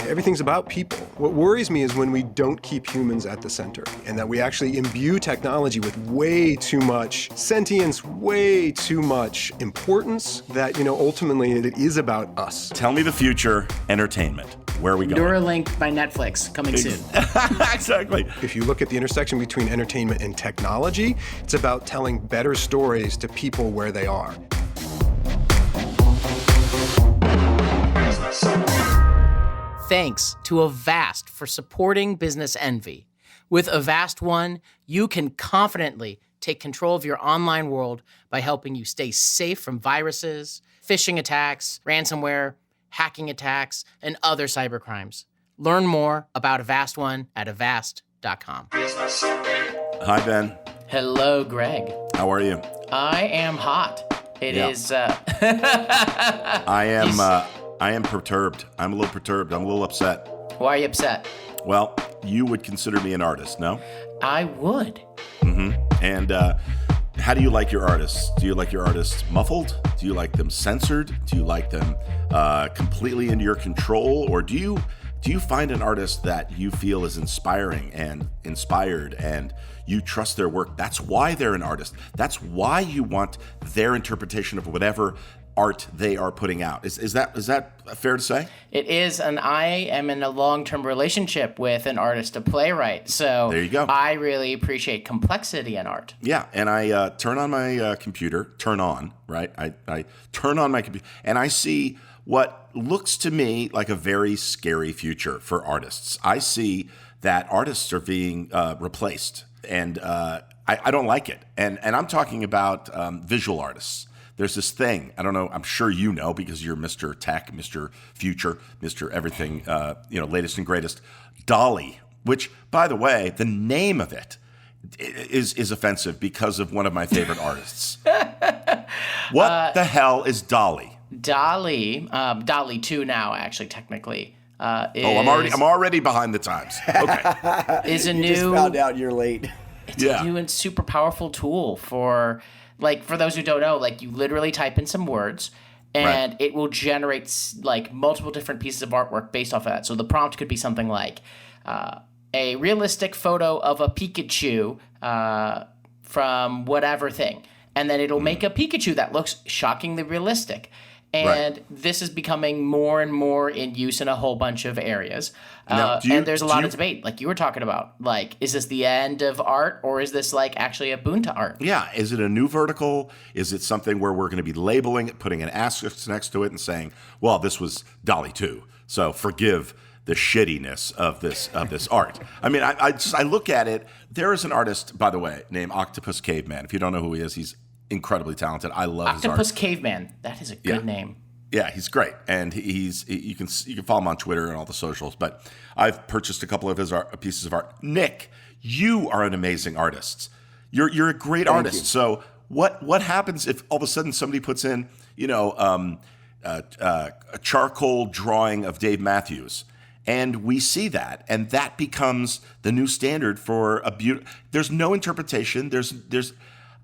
Everything's about people. What worries me is when we don't keep humans at the center and that we actually imbue technology with way too much sentience, way too much importance that, ultimately it is about us. Tell me the future entertainment. Where are we going? Neuralink by Netflix, coming soon. Exactly. If you look at the intersection between entertainment and technology, it's about telling better stories to people where they are. Thanks to Avast for supporting Business Envy. With Avast One, you can confidently take control of your online world by helping you stay safe from viruses, phishing attacks, ransomware, hacking attacks, and other cybercrimes. Learn more about Avast One at avast.com. Hi, Ben. Hello, Greg. How are you? I am hot. It is. I am perturbed. I'm a little perturbed. I'm a little upset. Why are you upset? Well, you would consider me an artist, no? I would. Mm-hmm. And how do you like your artists? Do you like your artists muffled? Do you like them censored? Do you like them completely into your control? Or do you find an artist that you feel is inspiring and inspired and you trust their work? That's why they're an artist. That's why you want their interpretation of whatever art they are putting out. Is that fair to say? It is, and I am in a long-term relationship with an artist, a playwright. So there you go. I really appreciate complexity in art. Yeah, and I turn on my computer, right? I turn on my computer, and I see what looks to me like a very scary future for artists. I see that artists are being replaced, and I don't like it. And I'm talking about visual artists. There's this thing, I don't know, I'm sure you know because you're Mr. Tech, Mr. Future, Mr. Everything, latest and greatest, DALL-E, which, by the way, the name of it is offensive because of one of my favorite artists. What the hell is DALL-E? DALL-E 2 now, actually, technically. I'm already behind the times. Okay. Is a you new. Just found out you're late. It's a new and super powerful tool for those who don't know, you literally type in some words and it will generate multiple different pieces of artwork based off of that. So the prompt could be something like a realistic photo of a Pikachu from whatever thing. And then it'll make a Pikachu that looks shockingly realistic. And this is becoming more and more in use in a whole bunch of areas. And there's a lot of debate, like you were talking about. Is this the end of art, or is this actually a boon to art? Yeah. Is it a new vertical? Is it something where we're going to be labeling it, putting an asterisk next to it and saying, well, this was DALL-E 2, so forgive the shittiness of this art. I mean, I look at it. There is an artist, by the way, named Octopus Caveman. If you don't know who he is, he's incredibly talented. I love his art. Octopus Caveman. That is a good name. Yeah, he's great, and you can follow him on Twitter and all the socials. But I've purchased a couple of his pieces of art. Nick, you are an amazing artist. You're a great artist. So what happens if all of a sudden somebody puts in a charcoal drawing of Dave Matthews, and we see that, and that becomes the new standard for a beautiful. There's no interpretation. There's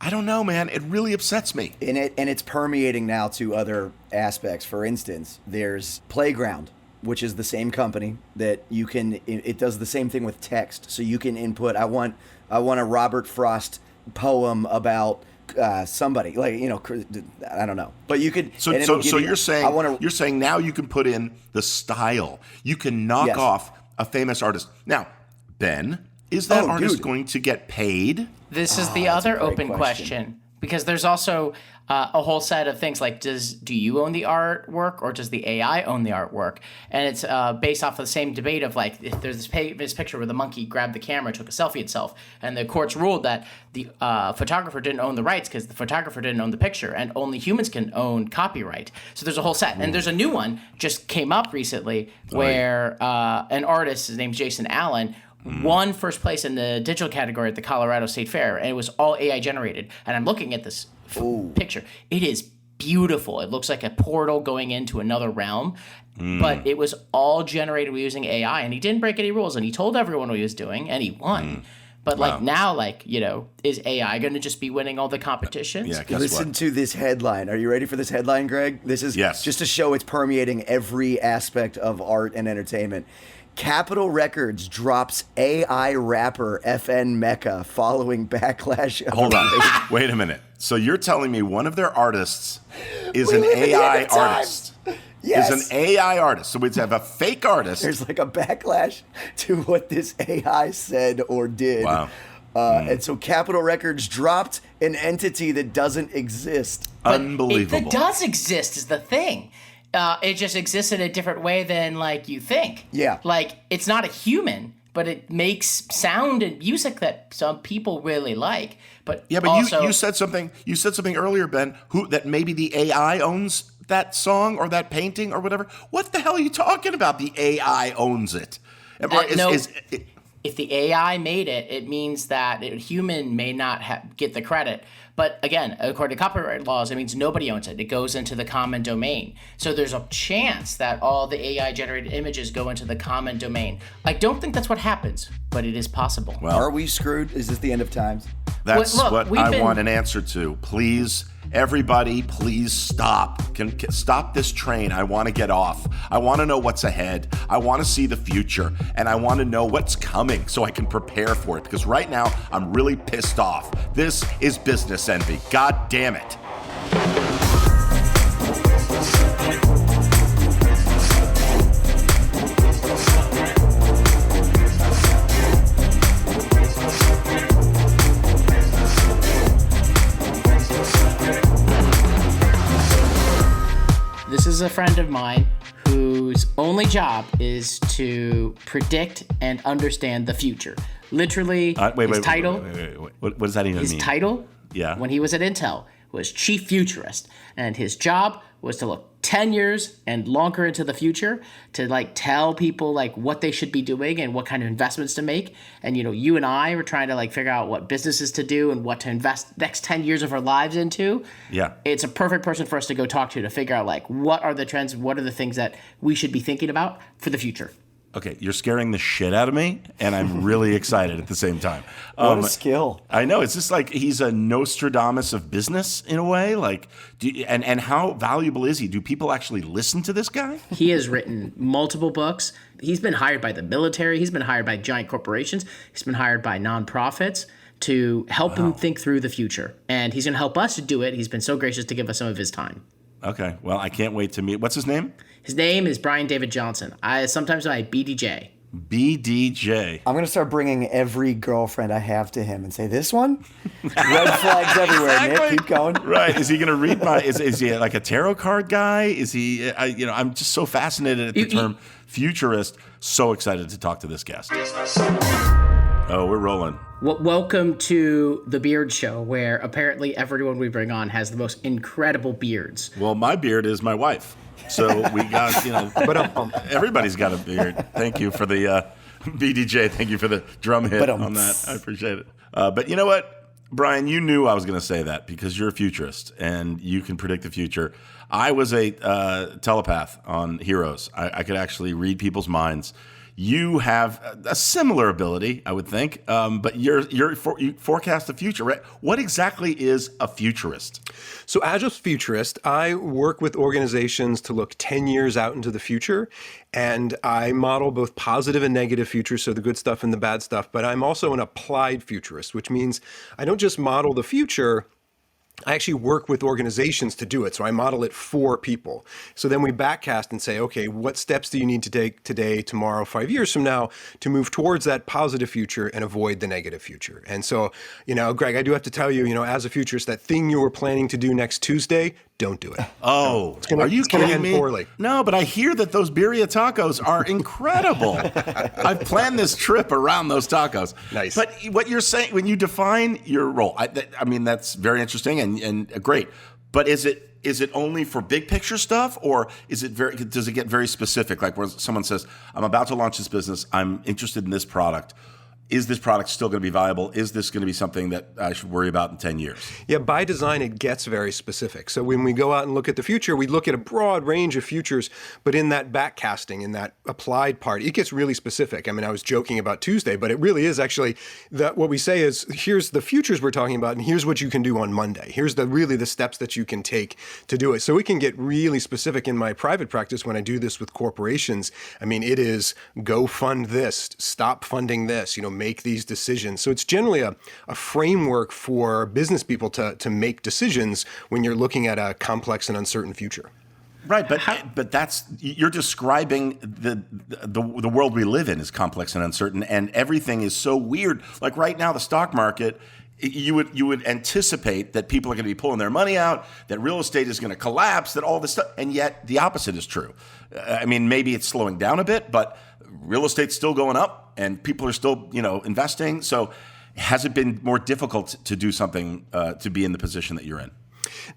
I don't know, man. It really upsets me. And it's permeating now to other aspects. For instance, there's Playground, which is the same company that you can. It does the same thing with text. So you can input. I want a Robert Frost poem about somebody. I don't know. But you could. So you're saying now you can put in the style. You can knock off a famous artist. Now, Ben, is that artist going to get paid? This is the other open question, because there's also a whole set of things like, do you own the artwork or does the AI own the artwork? And it's based off of the same debate of if there's this picture where the monkey grabbed the camera, took a selfie itself, and the courts ruled that the photographer didn't own the rights because the photographer didn't own the picture, and only humans can own copyright. So there's a whole set. And there's a new one just came up recently where an artist, his name's Jason Allen, won first place in the digital category at the Colorado State Fair, and it was all AI generated. And I'm looking at this picture. It is beautiful. It looks like a portal going into another realm, but it was all generated using AI, and he didn't break any rules, and he told everyone what he was doing, and he won. But like now, like, is AI going to just be winning all the competitions? Yeah, guess Listen what? to this headline. Are you ready for this headline, Greg? This is just to show it's permeating every aspect of art and entertainment. Capitol Records drops AI rapper FN Mecca following backlash. Hold on. Wait a minute. So you're telling me one of their artists is an AI artist? Yes. Is an AI artist. So we have a fake artist. There's like a backlash to what this AI said or did. Wow. And so Capitol Records dropped an entity that doesn't exist. Unbelievable. It does exist is the thing. It just exists in a different way than like you think. Yeah. Like it's not a human, but it makes sound and music that some people really like. But yeah, but also, you said something. You said something earlier, Ben. That maybe the AI owns that song or that painting or whatever. What the hell are you talking about? The AI owns it. If the AI made it, it means that a human may not get the credit. But again, according to copyright laws, it means nobody owns it. It goes into the common domain. So there's a chance that all the AI-generated images go into the common domain. I don't think that's what happens, but it is possible. Well, Are we screwed? Is this the end of times? That's what I want an answer to. Please, everybody, please stop. Stop this train. I want to get off. I want to know what's ahead. I want to see the future. And I want to know what's coming so I can prepare for it. Because right now, I'm really pissed off. This is business envy. God damn it. This is a friend of mine whose only job is to predict and understand the future. Literally, his title. Wait. What does that even mean? His title, Yeah. when he was at Intel, was chief futurist, and his job was to look 10 years and longer into the future to like tell people like what they should be doing and what kind of investments to make. And you and I were trying to like figure out what businesses to do and what to invest next 10 years of our lives into. Yeah. It's a perfect person for us to go talk to figure out like what are the trends, what are the things that we should be thinking about for the future. Okay, you're scaring the shit out of me, and I'm really excited at the same time. What a skill. I know. It's just like he's a Nostradamus of business in a way. Like, and how valuable is he? Do people actually listen to this guy? He has written multiple books. He's been hired by the military. He's been hired by giant corporations. He's been hired by nonprofits to help him think through the future. And he's going to help us to do it. He's been so gracious to give us some of his time. Okay, well, I can't wait to meet. What's his name? His name is Brian David Johnson. I sometimes by BDJ. BDJ. I'm going to start bringing every girlfriend I have to him and say, this one? Red flags everywhere, Exactly. Nick. Keep going. Right. Is he going to read my, is he like a tarot card guy? Is he, I'm just so fascinated at the term futurist. So excited to talk to this guest. Oh, we're rolling. Welcome to the Beard Show, where apparently everyone we bring on has the most incredible beards. Well, my beard is my wife. So we got, everybody's got a beard. Thank you for the BDJ. Thank you for the drum hit on that. I appreciate it. But you know what, Brian, you knew I was going to say that because you're a futurist and you can predict the future. I was a telepath on Heroes. I could actually read people's minds. You have a similar ability, I would think, but you forecast the future, right? What exactly is a futurist? So as a futurist, I work with organizations to look 10 years out into the future, and I model both positive and negative futures, so the good stuff and the bad stuff, but I'm also an applied futurist, which means I don't just model the future, I actually work with organizations to do it. So I model it for people. So then we backcast and say, okay, what steps do you need to take today, tomorrow, 5 years from now to move towards that positive future and avoid the negative future? And so, Greg, I do have to tell you, as a futurist, that thing you were planning to do next Tuesday, don't do it. Oh, are you kidding me? Poorly. No, but I hear that those birria tacos are incredible. I've planned this trip around those tacos. Nice. But what you're saying, when you define your role, I mean, that's very interesting and great. But is it only for big picture stuff, or does it get very specific? Like where someone says, I'm about to launch this business, I'm interested in this product. is this product still going to be viable? Is this going to be something that I should worry about in 10 years? Yeah, by design, it gets very specific. So when we go out and look at the future, we look at a broad range of futures, but in that backcasting, in that applied part, it gets really specific. I mean, I was joking about Tuesday, but it really is actually that what we say is, here's the futures we're talking about, and here's what you can do on Monday. Here's really the steps that you can take to do it. So we can get really specific in my private practice when I do this with corporations. I mean, it is go fund this, stop funding this, make these decisions. So it's generally a framework for business people to make decisions when you're looking at a complex and uncertain future. Right, but that's, you're describing the world we live in is complex and uncertain, and everything is so weird. Like right now, the stock market, you would anticipate that people are going to be pulling their money out, that real estate is going to collapse, that all this stuff, and yet the opposite is true. I mean, maybe it's slowing down a bit, but real estate's still going up, and people are still, investing. So, has it been more difficult to do something to be in the position that you're in?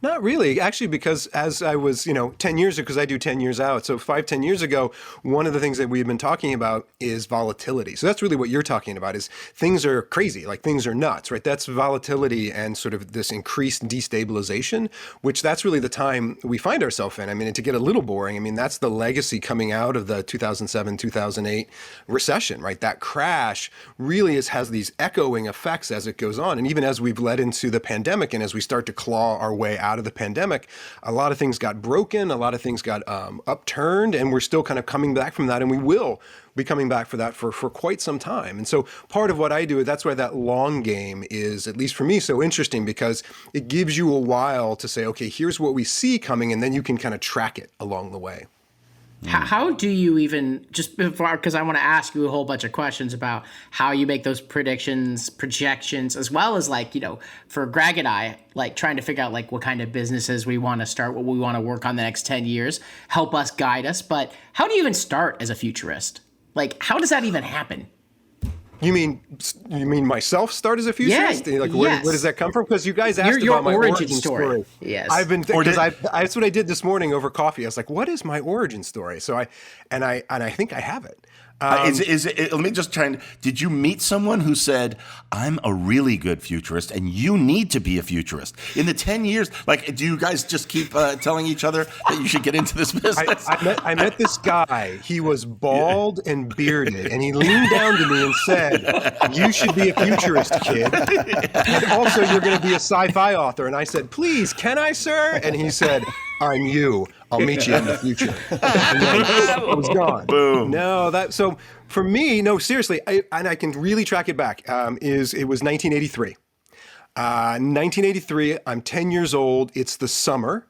Not really, actually, because as I was, 10 years ago, because I do 10 years out. So 10 years ago, one of the things that we've been talking about is volatility. So that's really what you're talking about is things are crazy, like things are nuts, right? That's volatility and sort of this increased destabilization, which that's really the time we find ourselves in. I mean, to get a little boring, I mean, that's the legacy coming out of the 2007, 2008 recession, right? That crash really has these echoing effects as it goes on. And even as we've led into the pandemic and as we start to claw our way out of the pandemic, a lot of things got broken, a lot of things got upturned, and we're still kind of coming back from that, and we will be coming back for that for quite some time. And so part of what I do, that's why that long game is, at least for me, so interesting, because it gives you a while to say, okay, here's what we see coming, and then you can kind of track it along the way. How do you even, just before, because I want to ask you a whole bunch of questions about how you make those predictions, projections, as well as for Greg and I, trying to figure out what kind of businesses we want to start, what we want to work on the next 10 years, help us, guide us. But how do you even start as a futurist? How does that even happen? You mean myself start as a futurist? Yeah, Where does that come from? Because you guys asked your about my origin story. Yes, I've been that's what I did this morning over coffee. I was like, "What is my origin story?" So I think I have it. Let me just try and, did you meet someone who said, I'm a really good futurist and you need to be a futurist? In the 10 years, do you guys just keep telling each other that you should get into this business? I met this guy. He was bald and bearded, and he leaned down to me and said, you should be a futurist, kid. And also, you're going to be a sci-fi author. And I said, please, can I, sir? And he said, I'm you. I'll meet you in the future. And then I was gone. Boom. No, so for me, no, seriously, and I can really track it back. It was 1983. 1983. I'm 10 years old. It's the summer.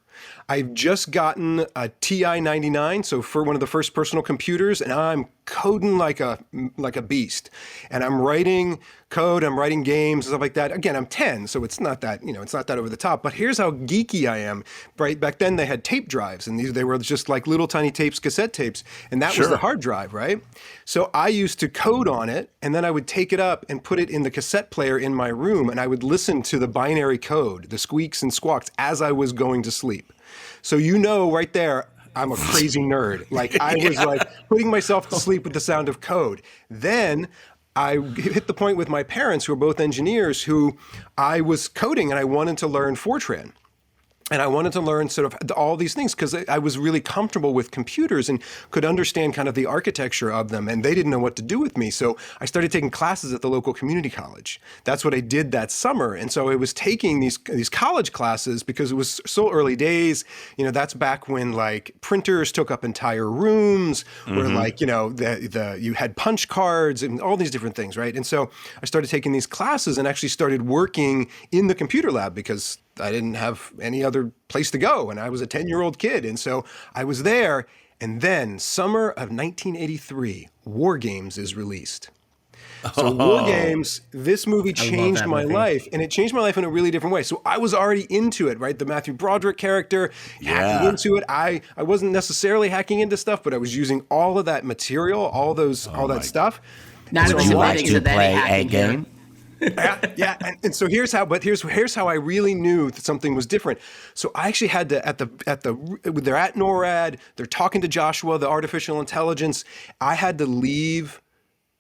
I've just gotten a TI 99, so for one of the first personal computers, and I'm coding like a beast. And I'm writing code, I'm writing games, and stuff like that. Again, I'm 10, so it's not that, it's not that over the top. But here's how geeky I am. Right back then, they had tape drives, and they were just like little tiny tapes, cassette tapes, and that was the hard drive, right? So I used to code on it, and then I would take it up and put it in the cassette player in my room, and I would listen to the binary code, the squeaks and squawks, as I was going to sleep. So right there, I'm a crazy nerd. I was putting myself to sleep with the sound of code. Then I hit the point with my parents, who are both engineers, who I was coding and I wanted to learn Fortran. And I wanted to learn sort of all these things because I was really comfortable with computers and could understand kind of the architecture of them. And they didn't know what to do with me. So I started taking classes at the local community college. That's what I did that summer. And so I was taking these college classes because it was so early days. That's back when printers took up entire rooms, where you had punch cards and all these different things, right? And so I started taking these classes and actually started working in the computer lab because I didn't have any other place to go, and I was a 10-year-old kid, and so I was there. And then, summer of 1983, War Games is released. So War Games, this movie changed my life, and it changed my life in a really different way. So I was already into it, right? The Matthew Broderick character, hacking into it. I wasn't necessarily hacking into stuff, but I was using all of that material, all that stuff. Not Would you like to play a game? Yeah. And so here's how I really knew that something was different. So I actually had to they're at NORAD, they're talking to Joshua, the artificial intelligence. I had to leave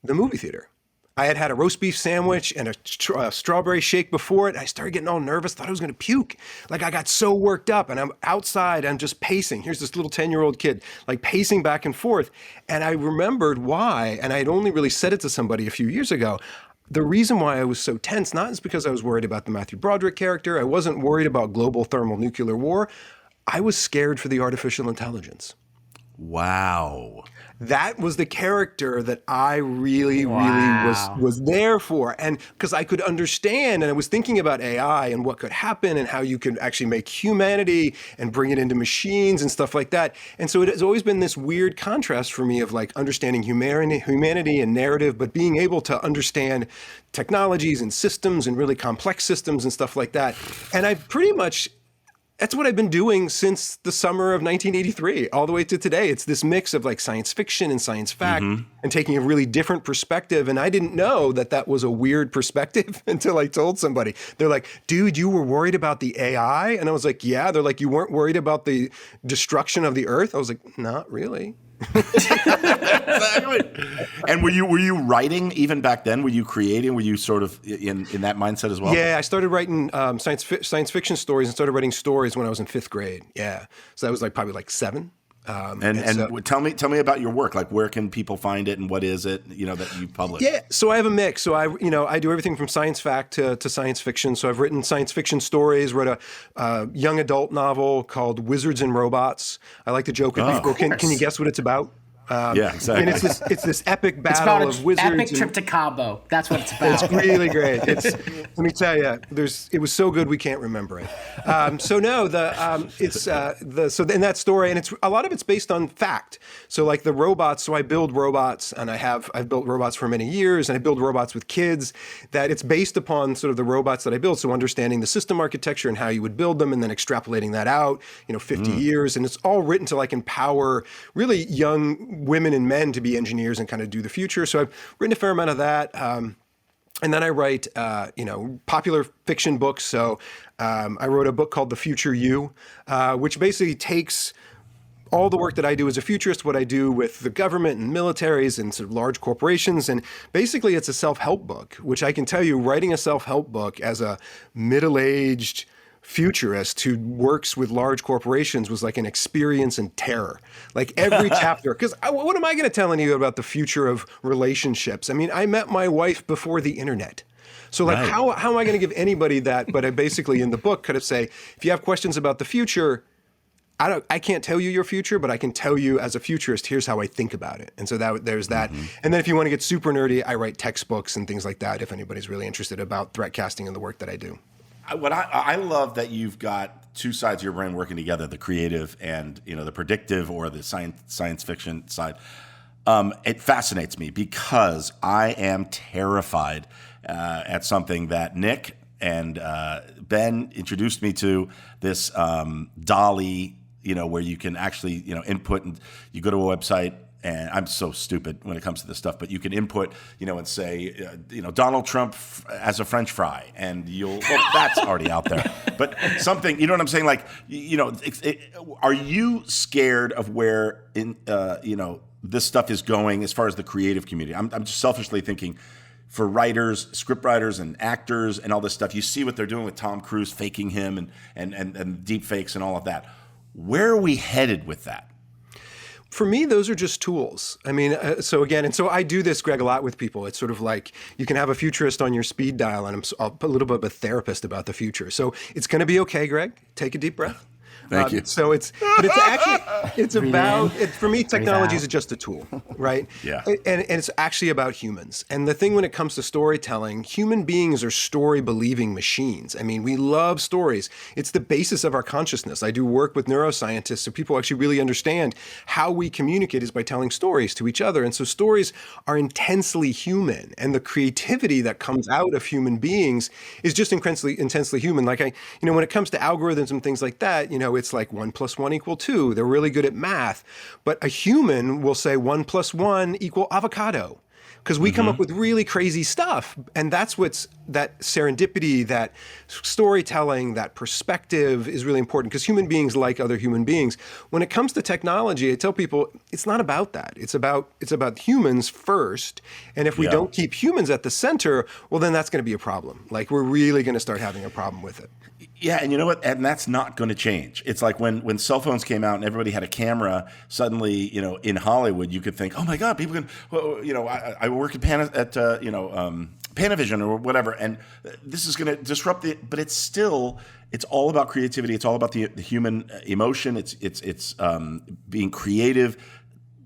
the movie theater. I had had a roast beef sandwich and a strawberry shake before it. I started getting all nervous, thought I was going to puke. Like I got so worked up, and I'm outside, I'm just pacing. Here's this little 10-year-old kid, like pacing back and forth. And I remembered why, and I had only really said it to somebody a few years ago. The reason why I was so tense, not is because I was worried about the Matthew Broderick character. I wasn't worried about global thermonuclear war. I was scared for the artificial intelligence. Wow. That was the character that I really was there for. And because I could understand, and I was thinking about AI and what could happen and how you could actually make humanity and bring it into machines and stuff like that. And so it has always been this weird contrast for me of like understanding humanity and narrative, but being able to understand technologies and systems and really complex systems and stuff like that. And I've pretty much, that's what I've been doing since the summer of 1983, all the way to today. It's this mix of like science fiction and science fact and taking a really different perspective. And I didn't know that that was a weird perspective until I told somebody. They're like, dude, you were worried about the AI? And I was like, yeah. They're like, you weren't worried about the destruction of the earth? I was like, not really. Exactly. And were you writing even back then? Were you creating? Were you sort of in that mindset as well? Yeah, I started writing science fiction stories and started writing stories when I was in 5th grade. Yeah, so that was like probably like 7. And tell me about your work. Like, where can people find it, and what is it? That you publish. Yeah, so I have a mix. So I do everything from science fact to science fiction. So I've written science fiction stories. Wrote a young adult novel called Wizards and Robots. I like to joke with people. Can you guess what it's about? Yeah, exactly. And it's this epic battle of wizards. Epic trip to Cabo. That's what it's about. It's really great. Let me tell you, it was so good we can't remember it. So in that story, and a lot of it's based on fact. So like the robots. So I build robots, and I've built robots for many years, and I build robots with kids. That it's based upon sort of the robots that I build. So understanding the system architecture and how you would build them, and then extrapolating that out, 50 years, and it's all written to like empower really young women and men to be engineers and kind of do the future. So I've written a fair amount of that. And then I write, popular fiction books. So I wrote a book called The Future You, which basically takes all the work that I do as a futurist, what I do with the government and militaries and sort of large corporations. And basically it's a self-help book, which I can tell you, writing a self-help book as a middle-aged futurist who works with large corporations was like an experience in terror. Like every chapter, because what am I going to tell any of you about the future of relationships? I mean, I met my wife before the internet. So like, Right. how am I going to give anybody that? But I basically in the book kind of say, if you have questions about the future, I can't tell you your future, but I can tell you as a futurist, here's how I think about it. And so there's that. And then if you want to get super nerdy, I write textbooks and things like that if anybody's really interested about threat casting and the work that I do. What I love that you've got two sides of your brain working together, the creative and the predictive or the science fiction side. It fascinates me because I am terrified at something that Nick and Ben introduced me to, this Dolly, where you can actually input, and you go to a website. And I'm so stupid when it comes to this stuff, but you can input, and say, Donald Trump as a French fry, and that's already out there. But something, you know what I'm saying? Like, are you scared of where this stuff is going as far as the creative community? I'm just selfishly thinking, for writers, script writers, and actors, and all this stuff. You see what they're doing with Tom Cruise, faking him, and deep fakes and all of that. Where are we headed with that? For me, those are just tools. I mean, so I do this, Greg, a lot with people. It's sort of like you can have a futurist on your speed dial, and I'm a little bit of a therapist about the future. So it's going to be okay, Greg. Take a deep breath. Thank you. So for me, technology is just a tool, right? Yeah. And it's actually about humans. And the thing when it comes to storytelling, human beings are story-believing machines. I mean, we love stories. It's the basis of our consciousness. I do work with neuroscientists, so people actually really understand how we communicate is by telling stories to each other. And so stories are intensely human. And the creativity that comes out of human beings is just intensely human. Like when it comes to algorithms and things like that, it's like 1 + 1 = 2. They're really good at math. But a human will say 1 + 1 = avocado. because we come up with really crazy stuff. And that's what's that serendipity, that storytelling, that perspective is really important, because human beings like other human beings. When it comes to technology, I tell people it's not about that. It's about humans first. And if we don't keep humans at the center, well, then that's going to be a problem. Like, we're really going to start having a problem with it. Yeah, and you know what? And that's not going to change. It's like when cell phones came out and everybody had a camera. Suddenly, you know, in Hollywood, you could think, "Oh my God, people can." Well, you know, I work at Panavision or whatever, and this is going to disrupt it. But it's all about creativity. It's all about the human emotion. It's being creative,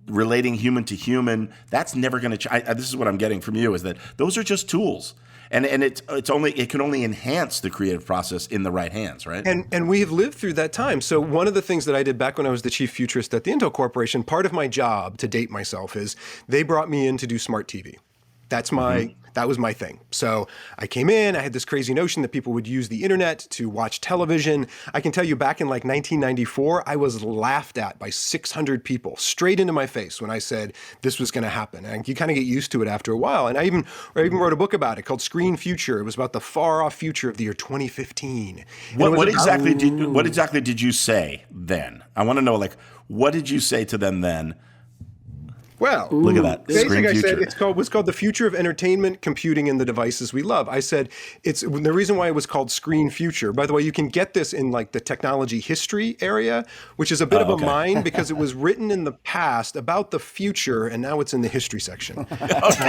relating human to human. That's never going to change. This is what I'm getting from you, is that those are just tools. And it can only enhance the creative process in the right hands, right? And we have lived through that time. So one of the things that I did back when I was the chief futurist at the Intel Corporation, part of my job, to date myself, is they brought me in to do smart TV. That was my thing. So I came in, I had this crazy notion that people would use the internet to watch television. I can tell you, back in like 1994, I was laughed at by 600 people straight into my face when I said this was going to happen. And you kind of get used to it after a while. And I even wrote a book about it called Screen Future. It was about the far off future of the year 2015. What exactly did you say then? I want to know, like, what did you say to them then? Well, look at that. Basically, I said it was called The Future of Entertainment, Computing, and the Devices We Love. I said it's the reason why it was called Screen Future. By the way, you can get this in like the technology history area, which is a bit of a mine, because it was written in the past about the future, and now it's in the history section. It's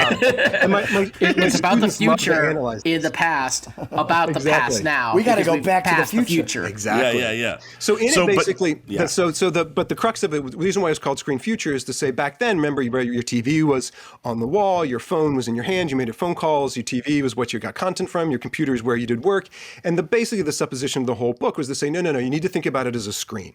about the future in the past, about the past now. We got to go back to the future. Exactly. Yeah. So the crux of it, the reason why it's called Screen Future, is to say back then, remember, your TV was on the wall, your phone was in your hand, you made phone calls, your TV was what you got content from, your computer is where you did work. And basically the supposition of the whole book was to say, no, you need to think about it as a screen.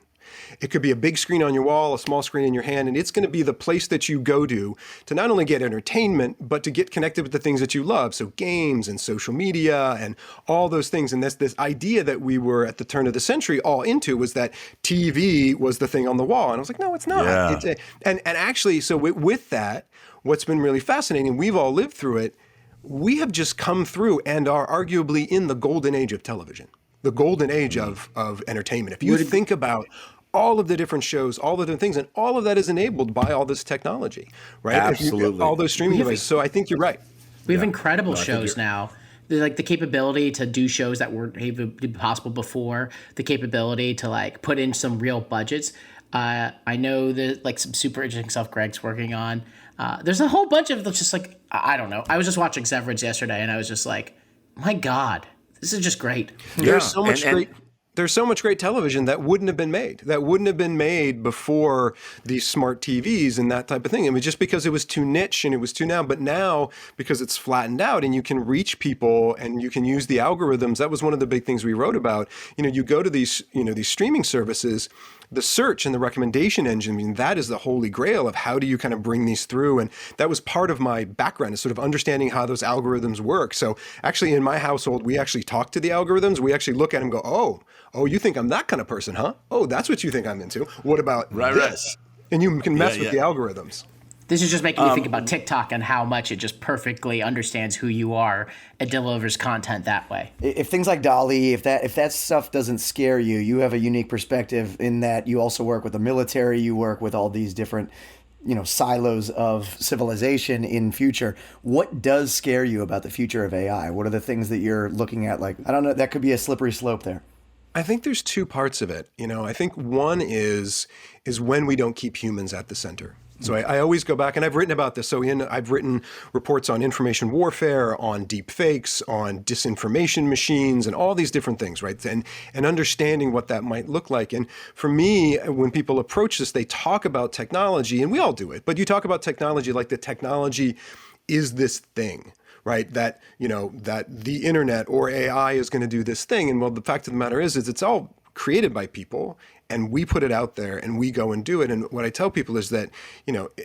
It could be a big screen on your wall, a small screen in your hand, and it's going to be the place that you go to not only get entertainment, but to get connected with the things that you love. So games and social media and all those things. And this idea that we were at the turn of the century all into was that TV was the thing on the wall. And I was like, no, it's not. Yeah. And actually, so with that, what's been really fascinating, we've all lived through it, we have just come through and are arguably in the golden age of television, the golden age of entertainment. If you think about all of the different shows, all the different things, and all of that is enabled by all this technology, right? Absolutely. All those streaming devices. So I think you're right. We have incredible shows now. Like the capability to do shows that weren't even possible before, the capability to like put in some real budgets. I know that like some super interesting stuff Greg's working on. There's a whole bunch of just like, I don't know. I was just watching Severance yesterday and I was just like, my God, this is just great. There's so much great television that wouldn't have been made before these smart TVs and that type of thing. I mean, just because it was too niche and it was too now, but now because it's flattened out and you can reach people and you can use the algorithms. That was one of the big things we wrote about. You go to these streaming services, the search and the recommendation engine, I mean, that is the holy grail of how do you kind of bring these through. And that was part of my background, is sort of understanding how those algorithms work. So actually in my household, we actually talk to the algorithms. We actually look at them and go, oh, you think I'm that kind of person, huh? Oh, that's what you think I'm into. What about this? Right. And you can mess with the algorithms. This is just making me think about TikTok and how much it just perfectly understands who you are and delivers content that way. If things like DALL-E, if that stuff doesn't scare you, you have a unique perspective in that you also work with the military, you work with all these different, silos of civilization in future. What does scare you about the future of AI? What are the things that you're looking at? Like, I don't know, that could be a slippery slope there. I think there's two parts of it. I think one is when we don't keep humans at the center. So I always go back, and I've written about this. So I've written reports on information warfare, on deep fakes, on disinformation machines, and all these different things, right? And understanding what that might look like. And for me, when people approach this, they talk about technology, and we all do it, but you talk about technology like the technology is this thing, right? That, that the internet or AI is going to do this thing. And well, the fact of the matter is it's all created by people, and we put it out there and we go and do it. And what I tell people is that,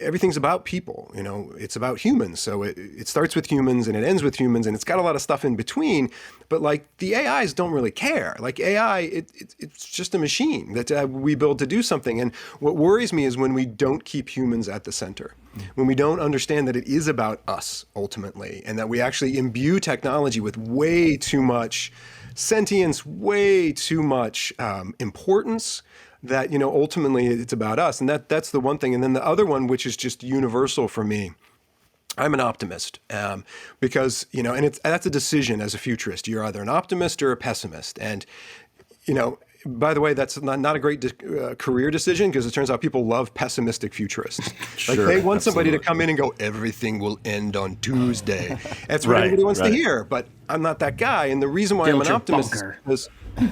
everything's about people, it's about humans. So it starts with humans and it ends with humans, and it's got a lot of stuff in between. But like the AIs don't really care. Like AI, it's just a machine that we build to do something. And what worries me is when we don't keep humans at the center, when we don't understand that it is about us ultimately, and that we actually imbue technology with way too much sentience, way too much importance, that ultimately it's about us. And that's the one thing. And then the other one, which is just universal for me, I'm an optimist, because and that's a decision as a futurist. You're either an optimist or a pessimist. And by the way, that's not a great career decision, because it turns out people love pessimistic futurists. Like Sure, they want somebody to absolutely. come in and go, everything will end on Tuesday. That's what everybody wants to hear, but I'm not that guy. And the reason why I'm an optimist is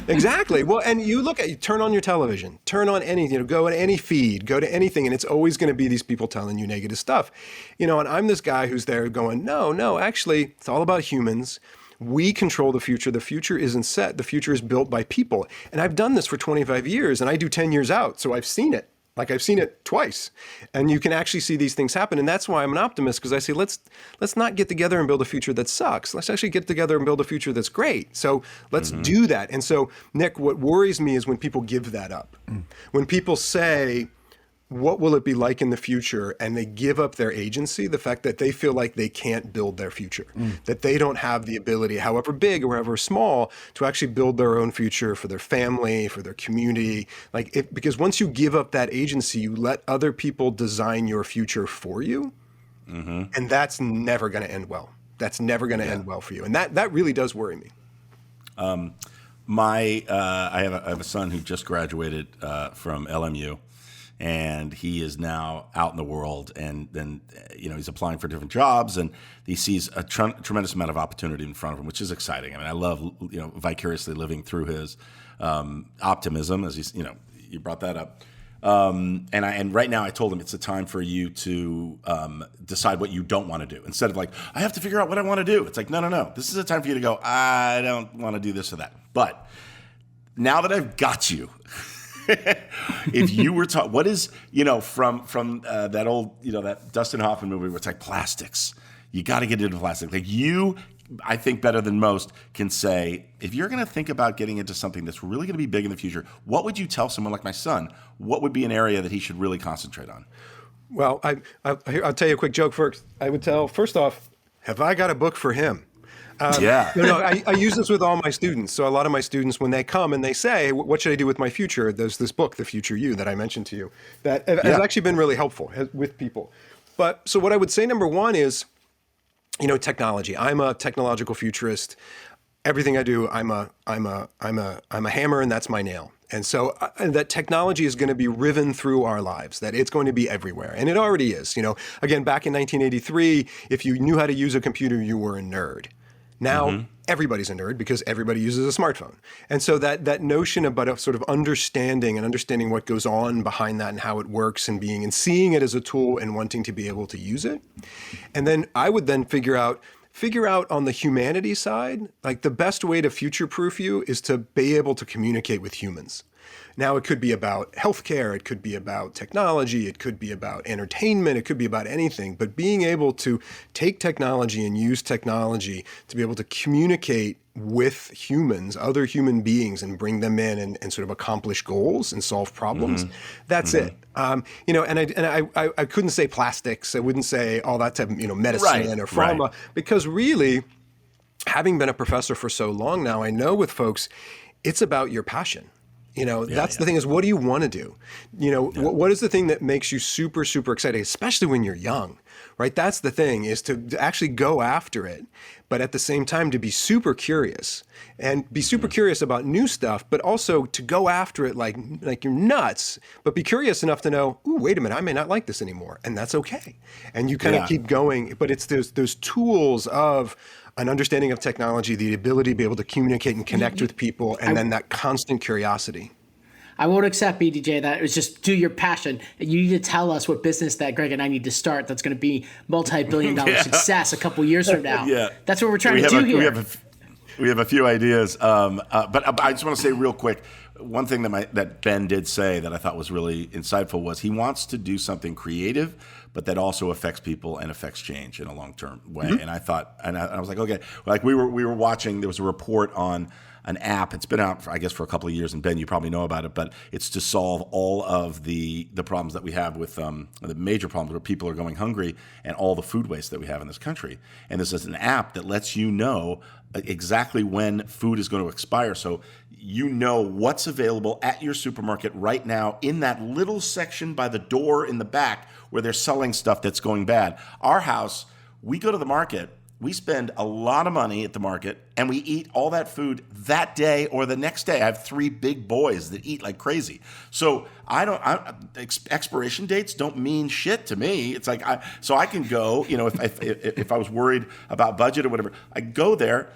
exactly. Well, and you turn on your television, turn on any, go to any feed, go to anything, and it's always going to be these people telling you negative stuff. And I'm this guy who's there going, no, actually, it's all about humans. We control the future. The future isn't set. The future is built by people. And I've done this for 25 years, and I do 10 years out. So I've seen it. Like I've seen it twice. And you can actually see these things happen. And that's why I'm an optimist, because I say, let's not get together and build a future that sucks. Let's actually get together and build a future that's great. So let's do that. And so, Nick, what worries me is when people give that up. When people say, what will it be like in the future? And they give up their agency, the fact that they feel like they can't build their future, that they don't have the ability, however big or however small, to actually build their own future for their family, for their community. Because once you give up that agency, you let other people design your future for you. And that's never going to end well. That's never going to end well for you. And that really does worry me. I have a son who just graduated from LMU. And he is now out in the world, and then he's applying for different jobs, and he sees a tremendous amount of opportunity in front of him, which is exciting. I mean, I love vicariously living through his optimism, as you brought that up. And right now I told him it's a time for you to decide what you don't want to do, instead of like, I have to figure out what I want to do. It's like, no. This is a time for you to go, I don't want to do this or that. But now that I've got you. If you were taught, what is, from that old, that Dustin Hoffman movie where it's like plastics, you got to get into plastic. Like I think better than most can say, if you're going to think about getting into something that's really going to be big in the future, what would you tell someone like my son? What would be an area that he should really concentrate on? Well, I'll tell you a quick joke first. I would tell, first off, have I got a book for him? I use this with all my students. So a lot of my students, when they come and they say, what should I do with my future? There's this book, The Future You, that I mentioned to you, that has actually been really helpful with people. But so what I would say, number one is, technology. I'm a technological futurist. Everything I do, I'm a hammer, and that's my nail. And so that technology is going to be riven through our lives, that it's going to be everywhere. And it already is. Again, back in 1983, if you knew how to use a computer, you were a nerd. Now, everybody's a nerd because everybody uses a smartphone. And so that notion about a sort of understanding what goes on behind that and how it works, and seeing it as a tool and wanting to be able to use it. And then I would then figure out on the humanity side, like the best way to future-proof you is to be able to communicate with humans. Now, it could be about healthcare, it could be about technology, it could be about entertainment, it could be about anything. But being able to take technology and use technology to be able to communicate with humans, other human beings, and bring them in and sort of accomplish goals and solve problems, that's it. And I couldn't say plastics, I wouldn't say all that type of medicine or pharma, because really, having been a professor for so long now, I know with folks, it's about your passion. That's the thing, is what do you want to do? What is the thing that makes you super, super excited, especially when you're young, right? That's the thing, is to actually go after it, but at the same time to be super curious and be super curious about new stuff, but also to go after it like you're nuts, but be curious enough to know, ooh, wait a minute, I may not like this anymore. And that's okay. And you kind of keep going, but it's those tools of an understanding of technology, the ability to be able to communicate and connect with people, and then that constant curiosity. I won't accept, BDJ, that it was just do your passion. You need to tell us what business that Greg and I need to start that's going to be multi-billion-dollar success a couple years from now. That's what we're trying to do here. We have a few ideas, but I just want to say real quick, one thing that Ben did say that I thought was really insightful was he wants to do something creative, but that also affects people and affects change in a long-term way. Mm-hmm. And I thought, and I was like, okay, like we were watching. There was a report on an app. It's been out, for a couple of years, and Ben, you probably know about it, but it's to solve all of the problems that we have with the major problems where people are going hungry and all the food waste that we have in this country. And this is an app that lets you know exactly when food is going to expire. So you know what's available at your supermarket right now in that little section by the door in the back where they're selling stuff that's going bad. Our house, we go to the market, we spend a lot of money at the market, and we eat all that food that day or the next day. I have 3 big boys that eat like crazy. So expiration dates don't mean shit to me. It's like, so I can go, if I was worried about budget or whatever, I go there.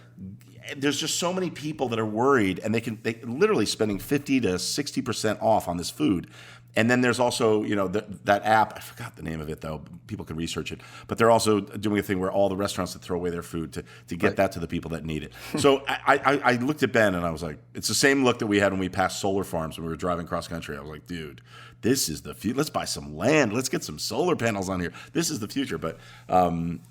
There's just so many people that are worried, and they literally spending 50 to 60% off on this food. And then there's also, that app, I forgot the name of it though, people can research it, but they're also doing a thing where all the restaurants that throw away their food to get that to the people that need it. So I looked at Ben and I was like, it's the same look that we had when we passed solar farms when we were driving cross country. I was like, dude, this is the future. Let's buy some land. Let's get some solar panels on here. This is the future. But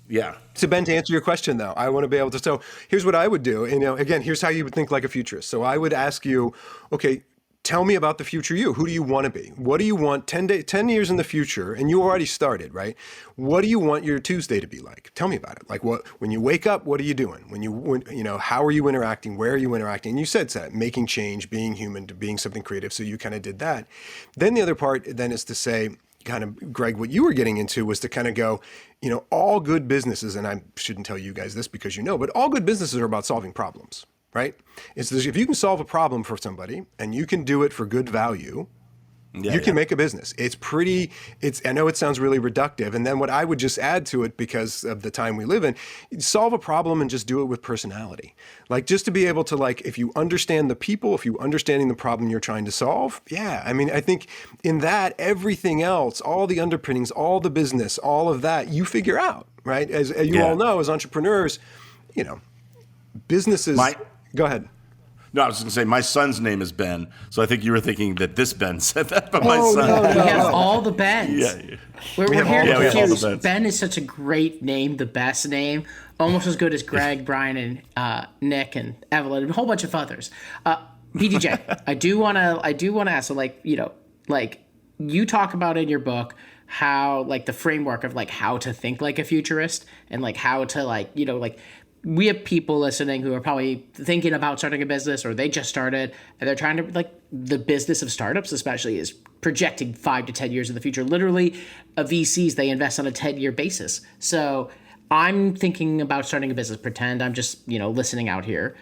yeah. So Ben, to answer your question though, I want to be able to, so here's what I would do. Again, here's how you would think like a futurist. So I would ask you, okay, tell me about the future you. Who do you want to be? What do you want 10 years in the future? And you already started, right? What do you want your Tuesday to be like? Tell me about it. Like when you wake up, what are you doing? How are you interacting? Where are you interacting? And you said that, making change, being human, to being something creative. So you kind of did that. Then the other part then is to say, kind of, Greg, what you were getting into was to kind of go, all good businesses, and I shouldn't tell you guys this because but all good businesses are about solving problems. Right? If you can solve a problem for somebody and you can do it for good value, you can make a business. I know it sounds really reductive. And then what I would just add to it, because of the time we live in, solve a problem and just do it with personality. Like just to be able to, like, if you understand the people, if you understanding the problem you're trying to solve, I think in that, everything else, all the underpinnings, all the business, all of that, you figure out, right? As you all know, as entrepreneurs, businesses... Go ahead. No, I was just going to say, my son's name is Ben, so I think you were thinking that this Ben said that, but my son... No. We have all the Bens. Yeah. We're here to confuse. Ben is such a great name, the best name, almost as good as Greg, Brian, and Nick, and Evelyn, and a whole bunch of others. BDJ, I do want to ask, so you talk about in your book how, the framework of, how to think like a futurist, and, how to, we have people listening who are probably thinking about starting a business, or they just started, and they're trying to, the business of startups especially is projecting 5 to 10 years in the future. Literally, VCs, they invest on a 10-year basis. So I'm thinking about starting a business. Pretend I'm just, listening out here.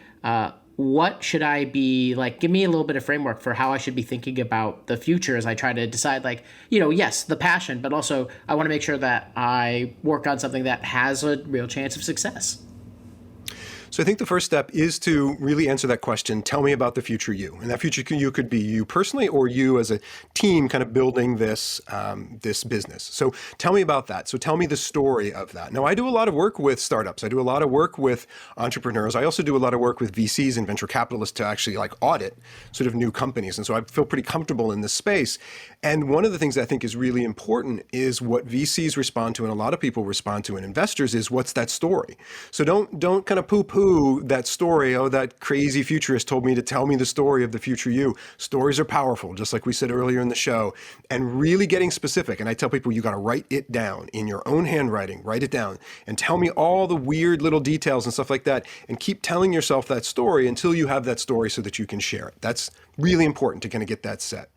What should I be, give me a little bit of framework for how I should be thinking about the future as I try to decide, yes, the passion, but also I want to make sure that I work on something that has a real chance of success. So I think the first step is to really answer that question, tell me about the future you. And that future you could be you personally or you as a team kind of building this business. So tell me about that. So tell me the story of that. Now, I do a lot of work with startups. I do a lot of work with entrepreneurs. I also do a lot of work with VCs and venture capitalists to actually audit sort of new companies. And so I feel pretty comfortable in this space. And one of the things I think is really important is what VCs respond to and a lot of people respond to and investors is what's that story. So don't kind of poo-poo that story. Oh, that crazy futurist told me to tell me the story of the future you. Stories are powerful, just like we said earlier in the show, and really getting specific. And I tell people, you got to write it down in your own handwriting, write it down and tell me all the weird little details and stuff like that. And keep telling yourself that story until you have that story so that you can share it. That's really important to kind of get that set.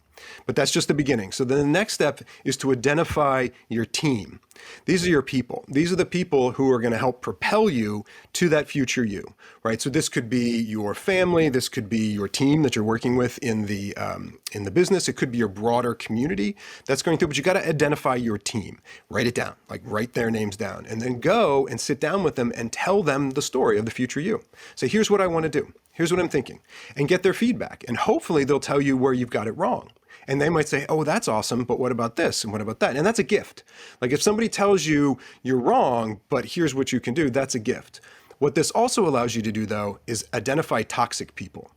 But that's just the beginning. So then the next step is to identify your team. These are your people. These are the people who are going to help propel you to that future you, right? So this could be your family. This could be your team that you're working with in the business. It could be your broader community that's going through, but you got to identify your team. Write it down, write their names down, and then go and sit down with them and tell them the story of the future you. Say, here's what I want to do. Here's what I'm thinking, and get their feedback. And hopefully they'll tell you where you've got it wrong. And they might say, oh, that's awesome, but what about this? And what about that? And that's a gift. If somebody tells you you're wrong, but here's what you can do, that's a gift. What this also allows you to do, though, is identify toxic people.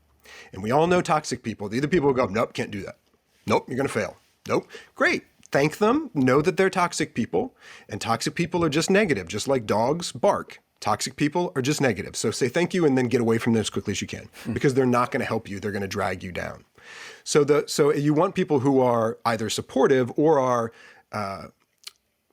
And we all know toxic people. These are people who go, nope, can't do that. Nope, you're going to fail. Nope. Great. Thank them. Know that they're toxic people. And toxic people are just negative, just like dogs bark. Toxic people are just negative. So say thank you and then get away from them as quickly as you can, because they're not going to help you. They're going to drag you down. So you want people who are either supportive or are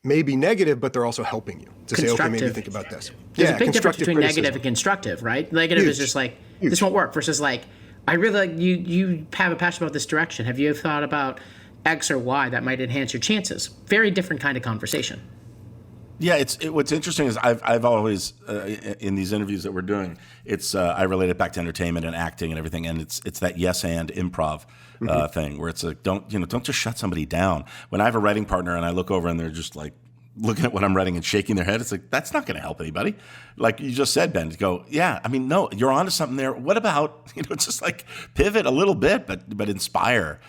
maybe negative, but they're also helping you to say, okay, maybe think about this. There's a big difference between negative and constructive, right? Negative is just like, this won't work, versus like, I really like you have a passion about this direction. Have you ever thought about X or Y that might enhance your chances? Very different kind of conversation. Yeah, what's interesting is I've always in these interviews that we're doing, I relate it back to entertainment and acting and everything, and it's that yes and improv thing where it's like don't just shut somebody down. When I have a writing partner and I look over and they're just like looking at what I'm writing and shaking their head, it's like, that's not going to help anybody. Like you just said, Ben, to go, yeah, I mean, no, you're onto something there. What about, just like pivot a little bit, but inspire,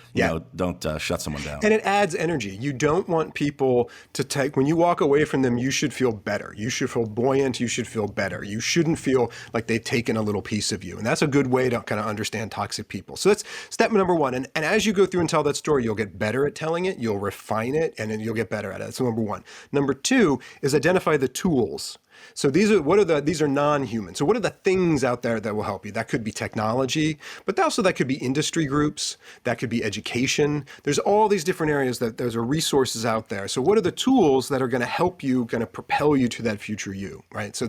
don't shut someone down. And it adds energy. You don't want people to take, when you walk away from them, you should feel better. You should feel buoyant. You should feel better. You shouldn't feel like they've taken a little piece of you. And that's a good way to kind of understand toxic people. So that's step number one. And as you go through and tell that story, you'll get better at telling it, you'll refine it, and then you'll get better at it. That's number one. Number two is identify the tools. So these are non-human. So what are the things out there that will help you? That could be technology, but also that could be industry groups, that could be education. There's all these different areas that there's resources out there. So what are the tools that are going to help you, going to propel you to that future you, right? So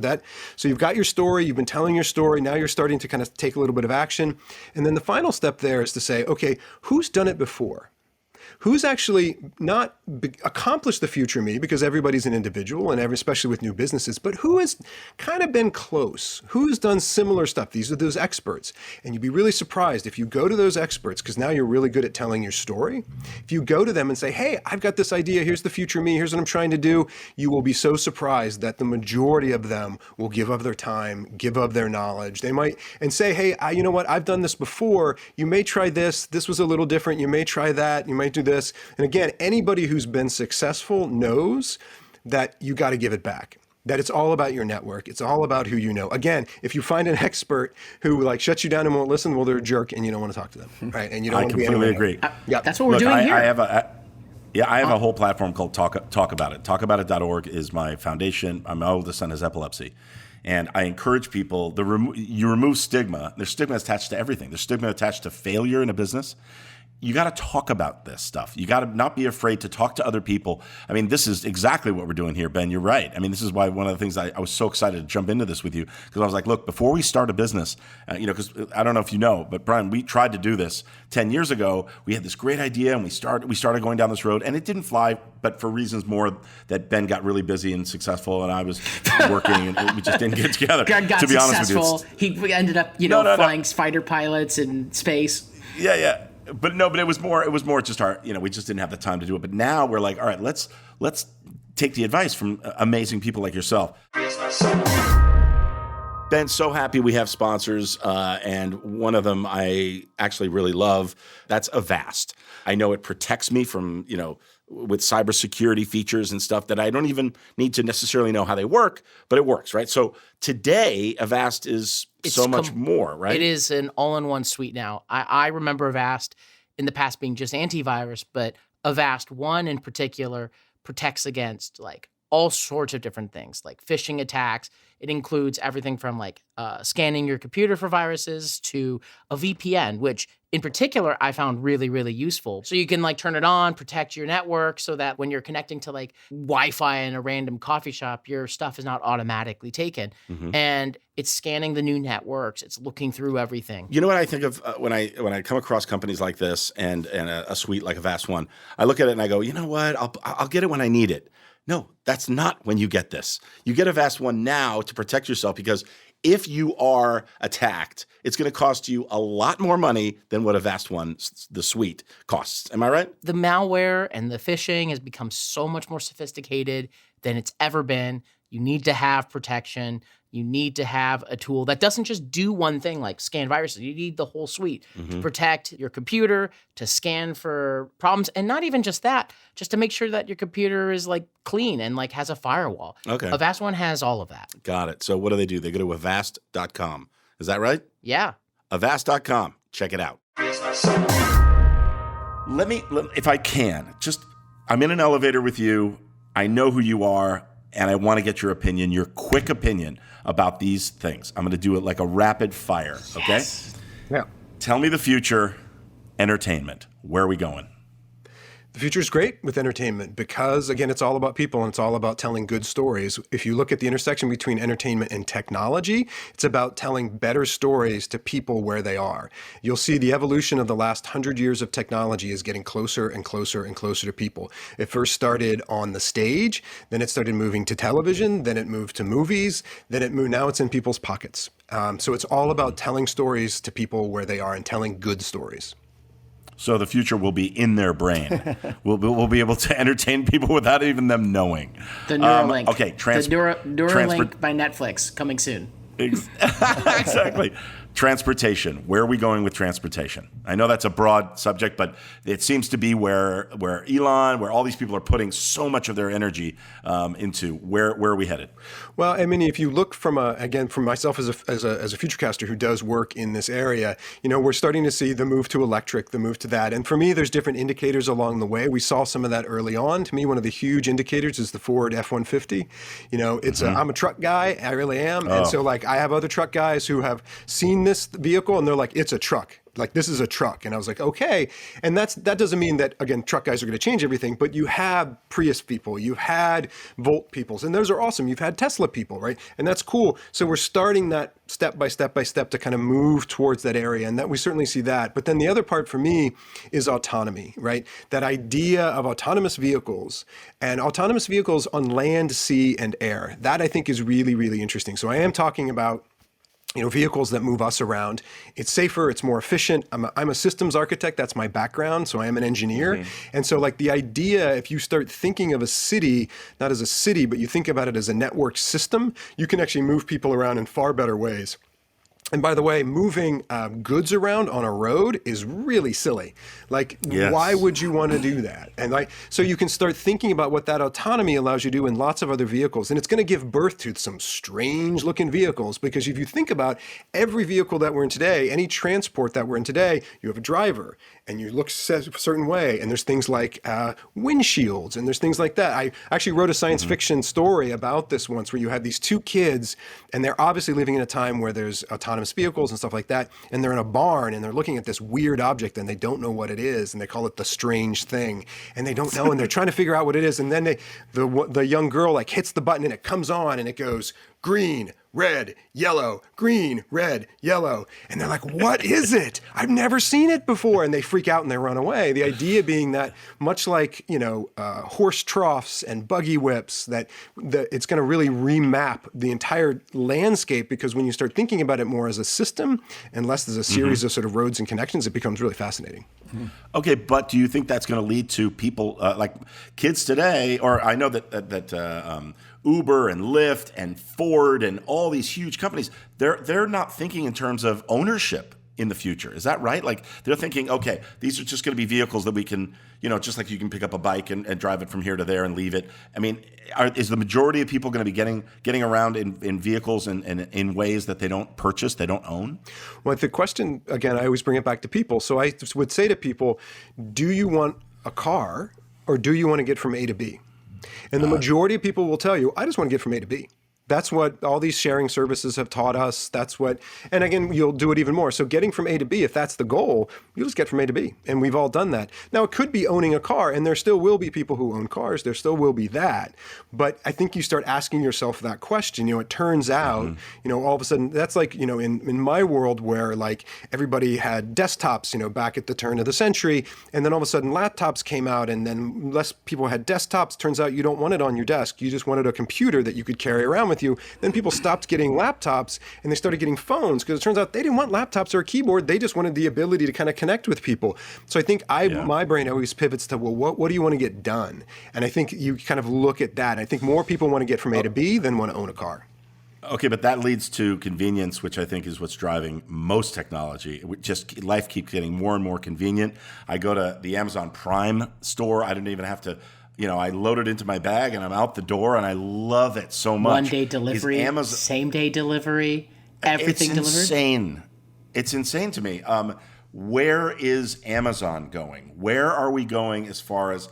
you've got your story, you've been telling your story, now you're starting to kind of take a little bit of action. And then the final step there is to say, okay, who's done it before? Who's actually not accomplished the future me, because everybody's an individual, and especially with new businesses, but who has kind of been close? Who's done similar stuff? These are those experts. And you'd be really surprised if you go to those experts, because now you're really good at telling your story. If you go to them and say, hey, I've got this idea, here's the future me, here's what I'm trying to do, you will be so surprised that the majority of them will give up their time, give up their knowledge. They might, and say, hey, you know what, I've done this before, you may try this was a little different, you may try that, you might do this. And again, anybody who's been successful knows that you got to give it back. That it's all about your network. It's all about who you know. Again, if you find an expert who like shuts you down and won't listen, well, they're a jerk and you don't want to talk to them, right? And you don't want to be completely agree. Yeah, that's what we're doing here. I have a whole platform called Talk About It. Talkaboutit.org is my foundation. My oldest son has epilepsy. And I encourage people, you remove stigma. There's stigma attached to everything. There's stigma attached to failure in a business. You got to talk about this stuff. You got to not be afraid to talk to other people. I mean, this is exactly what we're doing here, Ben. You're right. I mean, this is why one of the things I was so excited to jump into this with you, because I was like, look, before we start a business, because I don't know if you know, but Brian, we tried to do this 10 years ago. We had this great idea, and we started going down this road, and it didn't fly, but for reasons more that Ben got really busy and successful, and I was working, and we just didn't get together. Greg got to be successful. Honest with you, he ended up, flying fighter pilots in space. Yeah. But it was more just our, we just didn't have the time to do it. But now we're like, all right, let's take the advice from amazing people like yourself. Ben, so happy we have sponsors, and one of them I actually really love. That's Avast. I know it protects me from, with cybersecurity features and stuff that I don't even need to necessarily know how they work, but it works, right? So today, Avast is much more, right? It is an all-in-one suite now. I remember Avast in the past being just antivirus, but Avast One in particular protects against like all sorts of different things, like phishing attacks. It includes everything from like scanning your computer for viruses to a VPN, which in particular I found really, really useful. So you can like turn it on, protect your network so that when you're connecting to like Wi-Fi in a random coffee shop, your stuff is not automatically taken. Mm-hmm. And it's scanning the new networks. It's looking through everything. You know what I think of when I come across companies like this and a suite like Avast One, I look at it and I go, you know what? I'll get it when I need it. No, that's not when you get this. You get Avast One now to protect yourself, because if you are attacked, it's going to cost you a lot more money than what Avast One, the suite, costs. Am I right? The malware and the phishing has become so much more sophisticated than it's ever been. You need to have protection. You need to have a tool that doesn't just do one thing like scan viruses. You need the whole suite to protect your computer, to scan for problems, and not even just that, just to make sure that your computer is like clean and like has a firewall. Okay. Avast One has all of that. Got it. So what do? They go to avast.com. Is that right? Yeah. Avast.com. Check it out. If I can, I'm in an elevator with you. I know who you are, and I want to get your opinion, your quick opinion about these things. I'm going to do it like a rapid fire, okay? Yes. Yeah. Tell me the future, entertainment. Where are we going? The future is great with entertainment because, again, it's all about people and it's all about telling good stories. If you look at the intersection between entertainment and technology, it's about telling better stories to people where they are. You'll see the evolution of the last 100 years of technology is getting closer and closer and closer to people. It first started on the stage, then it started moving to television, then it moved to movies, now it's in people's pockets. So it's all about telling stories to people where they are and telling good stories. So the future will be in their brain. We'll be able to entertain people without even them knowing. The Neuralink. Okay, Neuralink by Netflix coming soon. Exactly. Transportation. Where are we going with transportation? I know that's a broad subject, but it seems to be where Elon, where all these people are putting so much of their energy into. Where are we headed? Well, I mean, if you look from myself as a futurecaster who does work in this area, we're starting to see the move to electric, the move to that. And for me, there's different indicators along the way. We saw some of that early on. To me, one of the huge indicators is the Ford F-150. I'm a truck guy. I really am. And so I have other truck guys who have seen this vehicle and they're like, it's a truck. Like, this is a truck. And I was like, okay. And that doesn't mean that, again, truck guys are going to change everything, but you have Prius people, you've had Volt peoples, and those are awesome. You've had Tesla people, right? And that's cool. So we're starting that step by step to kind of move towards that area. And that we certainly see that. But then the other part for me is autonomy, right? That idea of autonomous vehicles and autonomous vehicles on land, sea, and air. That I think is really, really interesting. So I am talking about vehicles that move us around. It's safer, it's more efficient. I'm a systems architect, that's my background, so I am an engineer. And so the idea, if you start thinking of a city, not as a city, but you think about it as a network system, you can actually move people around in far better ways. And by the way, moving goods around on a road is really silly. Yes. Why would you want to do that? And so you can start thinking about what that autonomy allows you to do in lots of other vehicles. And it's going to give birth to some strange looking vehicles, because if you think about every vehicle that we're in today, any transport that we're in today, you have a driver and you look a certain way. And there's things like windshields and there's things like that. I actually wrote a science fiction story about this once, where you had these two kids and they're obviously living in a time where there's autonomous vehicles and stuff like that. And they're in a barn and they're looking at this weird object and they don't know what it is. And they call it the strange thing. And they don't know. And they're trying to figure out what it is. And then the young girl hits the button and it comes on and it goes green, red, yellow, green, red, yellow. And they're like, what is it? I've never seen it before. And they freak out and they run away. The idea being that much like, horse troughs and buggy whips, that it's going to really remap the entire landscape, because when you start thinking about it more as a system and less as a series of sort of roads and connections, it becomes really fascinating. Okay, but do you think that's going to lead to people like kids today, or I know that Uber and Lyft and Ford and all these huge companies, they're not thinking in terms of ownership in the future. Is that right? They're thinking, okay, these are just going to be vehicles that we can, just like you can pick up a bike and drive it from here to there and leave it. I mean, is the majority of people going to be getting around in vehicles and in ways that they don't purchase, they don't own? Well, the question, again, I always bring it back to people. So I would say to people, do you want a car or do you want to get from A to B? And the majority of people will tell you, I just want to get from A to B. That's what all these sharing services have taught us. And again, you'll do it even more. So getting from A to B, if that's the goal, you'll just get from A to B. And we've all done that. Now, it could be owning a car, and there still will be people who own cars. There still will be that. But I think you start asking yourself that question. It turns out, all of a sudden, that's in my world where everybody had desktops, back at the turn of the century. And then all of a sudden laptops came out, and then less people had desktops. Turns out you don't want it on your desk. You just wanted a computer that you could carry around with you. Then people stopped getting laptops and they started getting phones, because it turns out they didn't want laptops or a keyboard. They just wanted the ability to kind of connect with people. So I think my brain always pivots to, well, what do you want to get done? And I think you kind of look at that. I think more people want to get from A to B than want to own a car. Okay, but that leads to convenience, which I think is what's driving most technology. Life keeps getting more and more convenient. I go to the Amazon Prime store. I don't even have to, I load it into my bag and I'm out the door, and I love it so much. 1-day delivery, same-day delivery, everything delivered. It's insane. It's insane to me. where is Amazon going? Where are we going as far as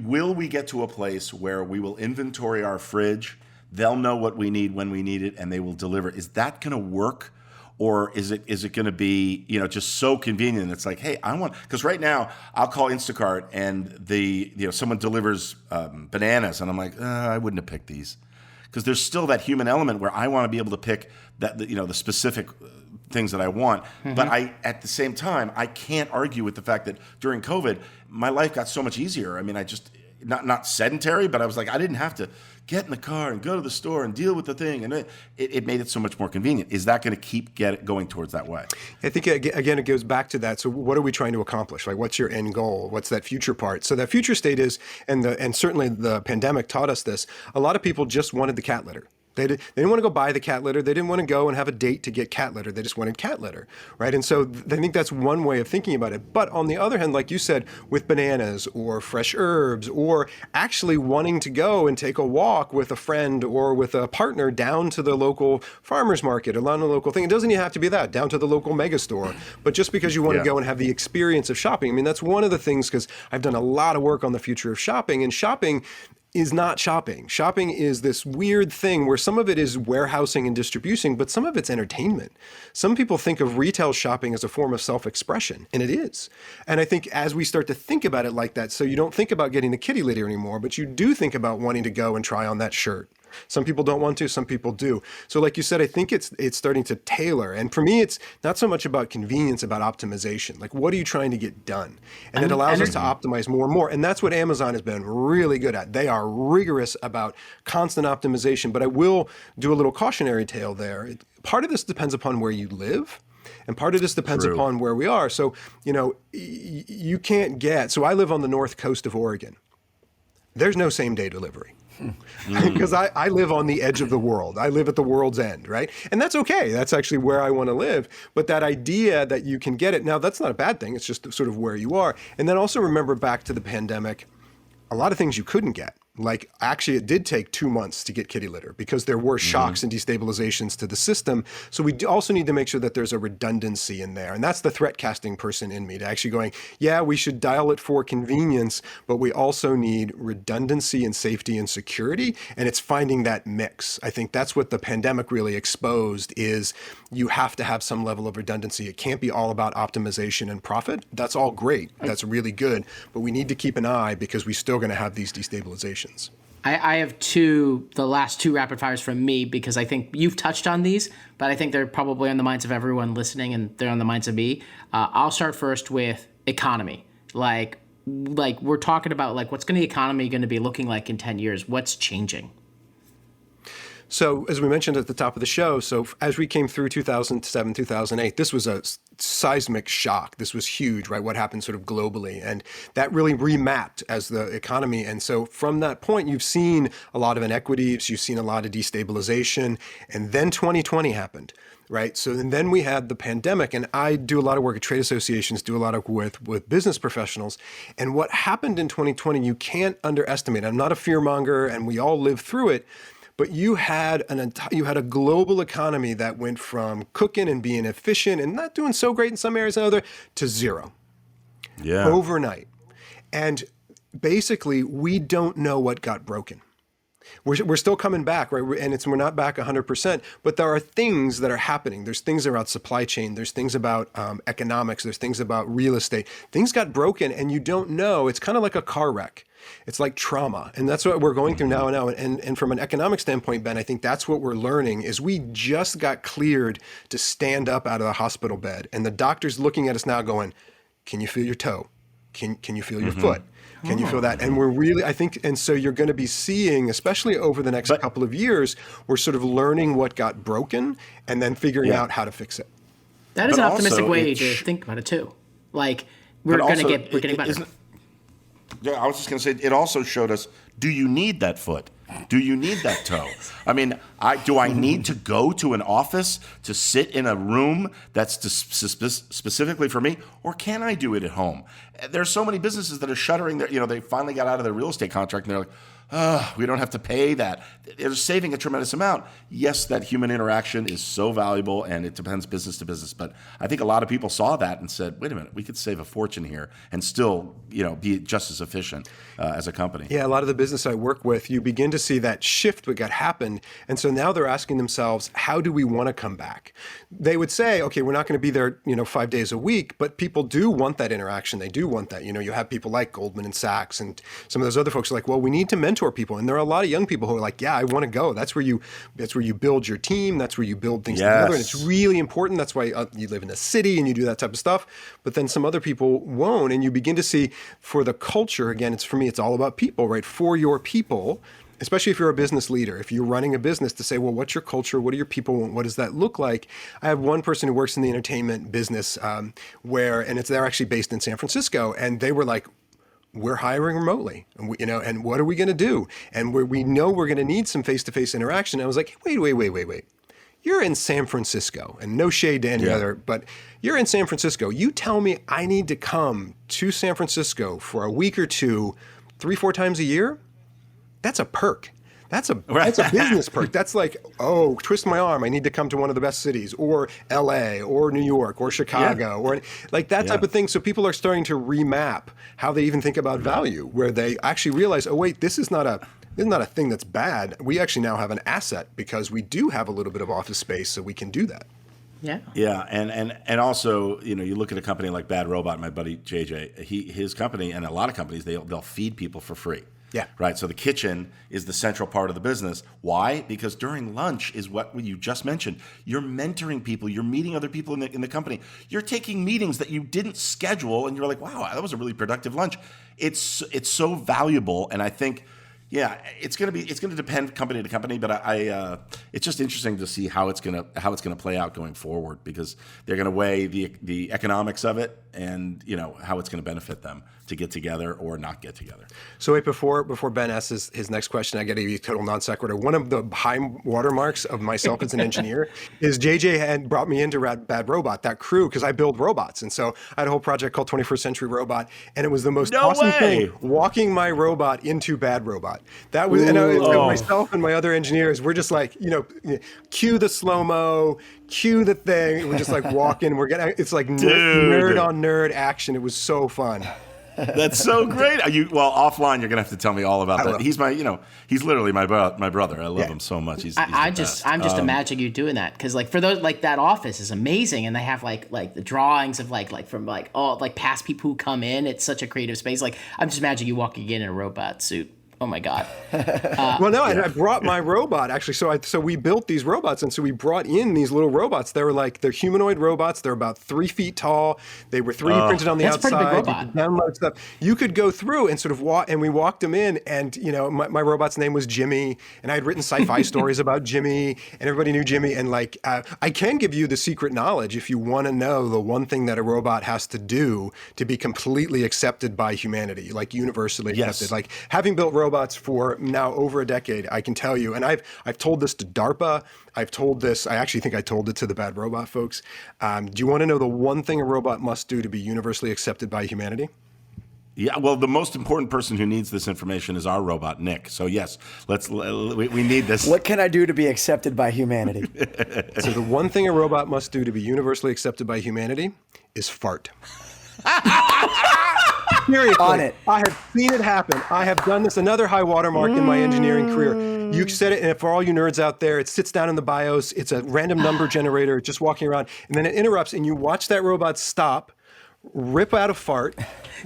will we get to a place where we will inventory our fridge? They'll know what we need when we need it, and they will deliver. Is that going to work? Or is it going to be, just so convenient? It's like, hey, because right now I'll call Instacart and someone delivers bananas, and I'm like, I wouldn't have picked these, because there's still that human element where I want to be able to pick the specific things that I want. Mm-hmm. But at the same time, I can't argue with the fact that during COVID, my life got so much easier. I mean, I just not sedentary, but I was like, I didn't have to get in the car and go to the store and deal with the thing, and it made it so much more convenient. Is that going to keep going towards that way? I think, again, it goes back to that. So what are we trying to accomplish? Like, what's your end goal? What's that future part? So that future state is, and certainly the pandemic taught us this, a lot of people just wanted the cat litter. They didn't want to go buy the cat litter. They didn't want to go and have a date to get cat litter. They just wanted cat litter, right? And so I think that's one way of thinking about it. But on the other hand, like you said, with bananas or fresh herbs, or actually wanting to go and take a walk with a friend or with a partner down to the local farmer's market, or down to the local thing. It doesn't even have to be that, down to the local mega store. But just because you want to go and have the experience of shopping. I mean, that's one of the things, because I've done a lot of work on the future of shopping, and shopping is not shopping. Shopping is this weird thing where some of it is warehousing and distribution, but some of it's entertainment. Some people think of retail shopping as a form of self-expression, and it is. And I think as we start to think about it like that, so you don't think about getting the kitty litter anymore, but you do think about wanting to go and try on that shirt. Some people don't want to, some people do. So like you said, I think it's starting to tailor. And for me, it's not so much about convenience, about optimization. Like, what are you trying to get done? And it allows us to optimize more and more. And that's what Amazon has been really good at. They are rigorous about constant optimization. But I will do a little cautionary tale there. Part of this depends upon where you live. And part of this depends upon where we are. So, you can't so I live on the north coast of Oregon. There's no same day delivery. Because I live on the edge of the world. I live at the world's end, right? And that's okay. That's actually where I want to live. But that idea that you can get it, now that's not a bad thing. It's just sort of where you are. And then also remember back to the pandemic, a lot of things you couldn't get. Like, actually, it did take 2 months to get kitty litter because there were shocks and destabilizations to the system. So we also need to make sure that there's a redundancy in there. And that's the threat casting person in me, to actually going, yeah, we should dial it for convenience, but we also need redundancy and safety and security. And it's finding that mix. I think that's what the pandemic really exposed, is you have to have some level of redundancy. It can't be all about optimization and profit. That's all great. That's really good. But we need to keep an eye, because we're still going to have these destabilizations. I have the last two rapid fires from me, because I think you've touched on these, but I think they're probably on the minds of everyone listening, and they're on the minds of me. I'll start first with economy. Like we're talking about, like, what's the economy going to be looking like in 10 years? What's changing? So as we mentioned at the top of the show, so as we came through 2007, 2008, this was a seismic shock. This was huge, right? What happened sort of globally. And that really remapped as the economy. And so from that point, you've seen a lot of inequities, you've seen a lot of destabilization. And then 2020 happened, right? So and then we had the pandemic. And I do a lot of work at trade associations, do a lot of work with business professionals. And what happened in 2020, you can't underestimate. I'm not a fearmonger, and we all lived through it. But you had a global economy that went from cooking and being efficient and not doing so great in some areas and other to zero. Yeah. Overnight. And basically, we don't know what got broken. We're still coming back, right? We're not back 100%, but there are things that are happening. There's things around supply chain. There's things about economics. There's things about real estate. Things got broken, and you don't know. It's kind of like a car wreck. It's like trauma. And that's what we're going through now. And from an economic standpoint, Ben, I think that's what we're learning, is we just got cleared to stand up out of the hospital bed. And the doctor's looking at us now going, can you feel your toe? Can you feel your foot? Can you feel that? And we're really, I think, and so you're going to be seeing, especially over the next couple of years, we're sort of learning what got broken and then figuring out how to fix it. That is an optimistic way to think about it too. Like, we're getting better. Yeah, I was just going to say, it also showed us, do you need that foot? Do you need that toe? I mean, do I need to go to an office to sit in a room that's specifically for me, or can I do it at home? There's so many businesses that are shuttering they finally got out of their real estate contract, and they're like, we don't have to pay that. They're saving a tremendous amount. Yes, that human interaction is so valuable, and it depends business to business. But I think a lot of people saw that and said, wait a minute, we could save a fortune here and still, be just as efficient as a company. Yeah, a lot of the business I work with, you begin to see that shift that happened. And so now they're asking themselves, how do we want to come back? They would say, okay, we're not going to be there, 5 days a week, but people do want that interaction. They do want that. You have people like Goldman and Sachs and some of those other folks are like, well, we need to mentor people. And there are a lot of young people who are like, yeah, I want to go. That's where you build your team. That's where you build things together. And it's really important. That's why you live in a city and you do that type of stuff. But then some other people won't. And you begin to see for the culture, again, for me, it's all about people, right? For your people, especially if you're a business leader, if you're running a business, to say, well, what's your culture? What do your people want? What does that look like? I have one person who works in the entertainment business they're actually based in San Francisco. And they were like, we're hiring remotely, and and what are we going to do? And we know we're going to need some face-to-face interaction. And I was like, wait. You're in San Francisco, and no shade to any other, but you're in San Francisco. You tell me I need to come to San Francisco for a week or two, 3-4 times a year? That's a perk. That's a business perk. That's like, oh, twist my arm. I need to come to one of the best cities, or LA, or New York, or Chicago, or like that type of thing. So people are starting to remap how they even think about value, where they actually realize, oh wait, this is not a thing that's bad. We actually now have an asset because we do have a little bit of office space, so we can do that. Yeah. Yeah, and also, you look at a company like Bad Robot, my buddy JJ, his company, and a lot of companies, they'll feed people for free. Yeah. Right. So the kitchen is the central part of the business. Why? Because during lunch is what you just mentioned. You're mentoring people. You're meeting other people in the company. You're taking meetings that you didn't schedule, and you're like, wow, that was a really productive lunch. It's so valuable, and I think, it's going to depend company to company, but it's just interesting to see how it's going to play out going forward, because they're going to weigh the economics of it and how it's going to benefit them to get together or not get together. So wait, before Ben asks his next question, I got to give you a total non sequitur. One of the high watermarks of myself as an engineer is JJ had brought me into Bad Robot, that crew, because I build robots. And so I had a whole project called 21st Century Robot, and it was the most awesome thing, walking my robot into Bad Robot. That was, myself and my other engineers, we're just like, cue the slow-mo, cue the thing. We're just like walking. It's like nerd on nerd action. It was so fun. That's so great. Offline, you're gonna have to tell me all about that. He's he's literally my brother. I love him so much. I'm just imagining you doing that, because for those, that office is amazing, and they have like the drawings of from all past people who come in. It's such a creative space. I'm just imagining you walking in a robot suit. Oh my God. I brought my robot actually. So we built these robots, and so we brought in these little robots. They're humanoid robots. They're about 3 feet tall. They were 3D printed on the outside. That's a pretty big robot. You could download stuff. You could go through and sort of walk, and we walked them in, and my robot's name was Jimmy, and I had written sci-fi stories about Jimmy, and everybody knew Jimmy. And I can give you the secret knowledge if you want to know the one thing that a robot has to do to be completely accepted by humanity, universally accepted. Having built robots for now over a decade, I can tell you, and I've told this to DARPA. I actually think I told it to the Bad Robot folks. Do you want to know the one thing a robot must do to be universally accepted by humanity? Yeah, well, the most important person who needs this information is our robot, Nick. So yes, we need this. What can I do to be accepted by humanity? So the one thing a robot must do to be universally accepted by humanity is fart. Seriously, on it. I have seen it happen. I have done this, another high watermark in my engineering career. You said it, and for all you nerds out there, it sits down in the BIOS. It's a random number generator just walking around, and then it interrupts, and you watch that robot stop, rip out a fart,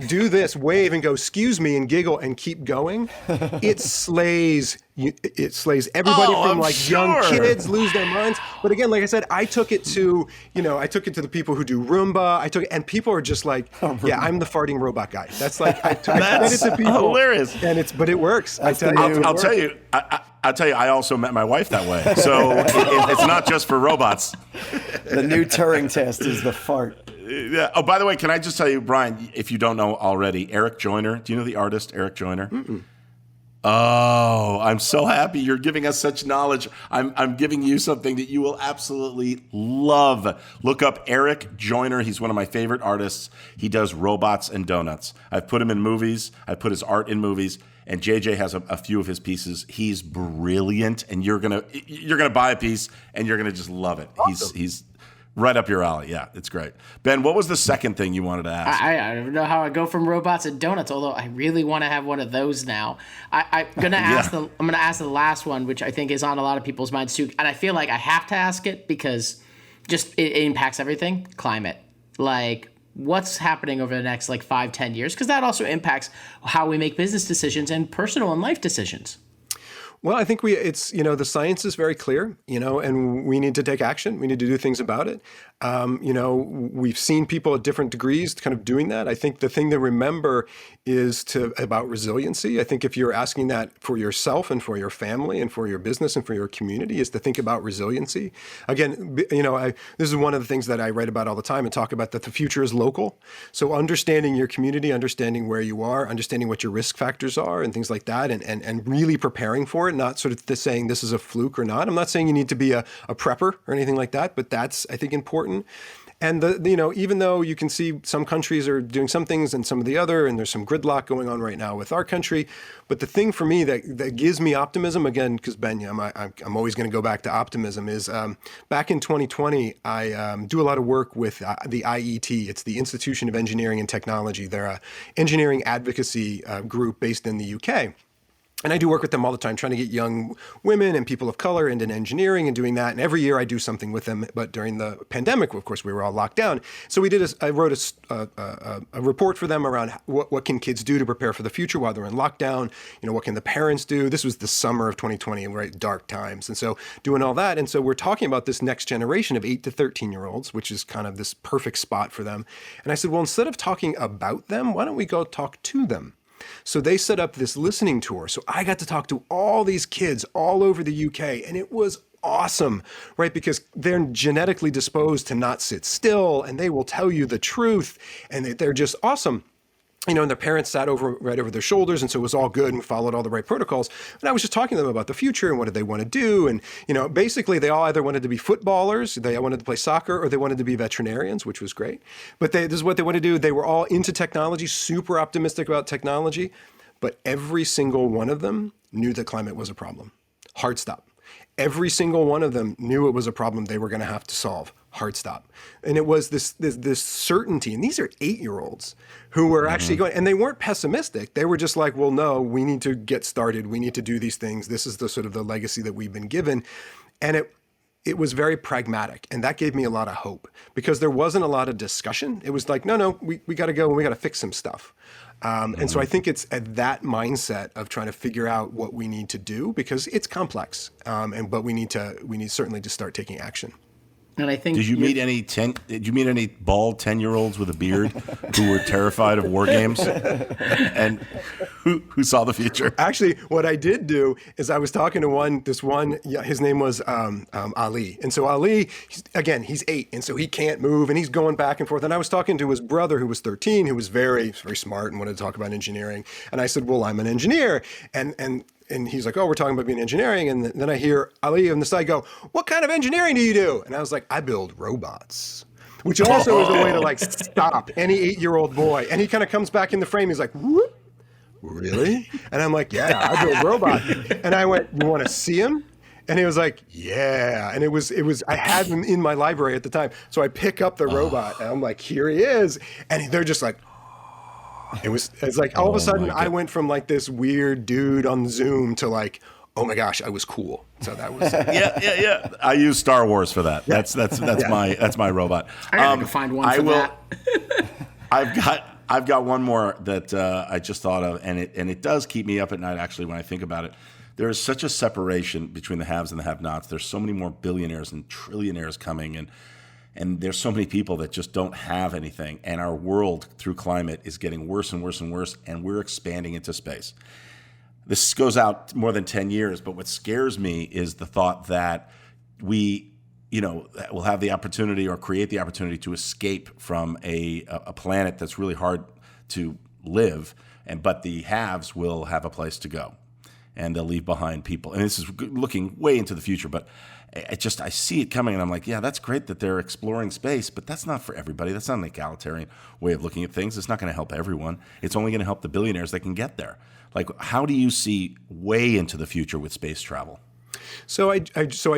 do this, wave, and go, excuse me, and giggle, and keep going. It slays. It slays everybody from young kids lose their minds. But again, like I said, I took it to the people who do Roomba. And people are just like, yeah, I'm the farting robot guy. That's I said it to people. Hilarious. But it works. I'll tell you. I also met my wife that way. So it's not just for robots. The new Turing test is the fart. Yeah. Oh, by the way, can I just tell you, Brian, if you don't know already, Eric Joyner. Do you know the artist Eric Joyner? Mm-mm. Oh, I'm so happy you're giving us such knowledge. I'm giving you something that you will absolutely love. Look up Eric Joyner. He's one of my favorite artists. He does robots and donuts. I've put him in movies. I put his art in movies. and JJ has a few of his pieces. He's brilliant, and you're gonna buy a piece, and you're gonna just love it. Awesome. He's right up your alley. Yeah, it's great. Ben, what was the second thing you wanted to ask? I don't know how I go from robots and donuts, although I really want to have one of those now. I'm gonna ask the last one, which I think is on a lot of people's minds too, and I feel like I have to ask it because just it impacts everything. Climate, like what's happening over the next 5-10 years, because that also impacts how we make business decisions and personal and life decisions. Well, I think the science is very clear, and we need to take action. We need to do things about it. We've seen people at different degrees kind of doing that. I think the thing to remember is about resiliency. I think if you're asking that for yourself and for your family and for your business and for your community, is to think about resiliency. Again, this is one of the things that I write about all the time and talk about, that the future is local. So understanding your community, understanding where you are, understanding what your risk factors are and things like that, and really preparing for it, not sort of saying this is a fluke or not. I'm not saying you need to be a prepper or anything like that, but that's, I think, important. And even though you can see some countries are doing some things and some of the other, and there's some gridlock going on right now with our country, but the thing for me that gives me optimism, again, because Ben, I'm always going to go back to optimism, is back in 2020, I do a lot of work with the IET. It's the Institution of Engineering and Technology. They're an engineering advocacy group based in the UK. And I do work with them all the time, trying to get young women and people of color into engineering and doing that. And every year I do something with them. But during the pandemic, of course, we were all locked down. So I wrote a report for them around what can kids do to prepare for the future while they're in lockdown. What can the parents do? This was the summer of 2020, right? Dark times. And so doing all that. And so we're talking about this next generation of 8 to 13-year-olds, which is kind of this perfect spot for them. And I said, well, instead of talking about them, why don't we go talk to them? So they set up this listening tour. So I got to talk to all these kids all over the UK, and it was awesome, right? Because they're genetically disposed to not sit still, and they will tell you the truth, and they're just awesome. And their parents sat right over their shoulders, and so it was all good and followed all the right protocols. And I was just talking to them about the future and what did they want to do. And, basically they all either wanted to be footballers, they wanted to play soccer, or they wanted to be veterinarians, which was great. But this is what they want to do. They were all into technology, super optimistic about technology, but every single one of them knew that climate was a problem. Hard stop. Every single one of them knew it was a problem they were going to have to solve. Hard stop. And it was this certainty. And these are 8-year-olds who were actually going, and they weren't pessimistic. They were just like, well, no, we need to get started. We need to do these things. This is the sort of the legacy that we've been given. And it was very pragmatic. And that gave me a lot of hope because there wasn't a lot of discussion. It was like, no, we got to go and we got to fix some stuff. And so I think it's at that mindset of trying to figure out what we need to do because it's complex. But we need certainly to start taking action. And I think Did you meet any bald 10-year-olds with a beard who were terrified of war games and who saw the future? Actually, what I did do is I was talking to this one, his name was Ali. And so Ali, he's 8, and so he can't move, and he's going back and forth. And I was talking to his brother, who was 13, who was very, very smart and wanted to talk about engineering. And I said, well, I'm an engineer. And he's like, oh, we're talking about being engineering. And then I hear Ali on the side go, what kind of engineering do you do? And I was like, I build robots, which also is a way to stop any 8-year-old boy. And he kind of comes back in the frame. He's like, whoop, really? And I'm like, yeah, I build robots. And I went, you want to see him? And he was like, yeah. And it was, I had him in my library at the time. So I pick up the robot and I'm like, here he is. And they're just like, it's like all of a sudden I went from this weird dude on Zoom to oh my gosh, I was cool. So that was yeah. I use Star Wars for that. Yeah. That's my robot. I gotta go find one for that. I've got one more that I just thought of, and it does keep me up at night actually when I think about it. There is such a separation between the haves and the have-nots. There's so many more billionaires and trillionaires coming, and there's so many people that just don't have anything. And our world through climate is getting worse and worse and worse, and we're expanding into space. This goes out more than 10 years, but what scares me is the thought that we, will have the opportunity or create the opportunity to escape from a planet that's really hard to live, but the haves will have a place to go. and they'll leave behind people. And this is looking way into the future, but I see it coming, and I'm like, yeah, that's great that they're exploring space, but that's not for everybody. That's not an egalitarian way of looking at things. It's not going to help everyone. It's only going to help the billionaires that can get there. Like, how do you see way into the future with space travel? So I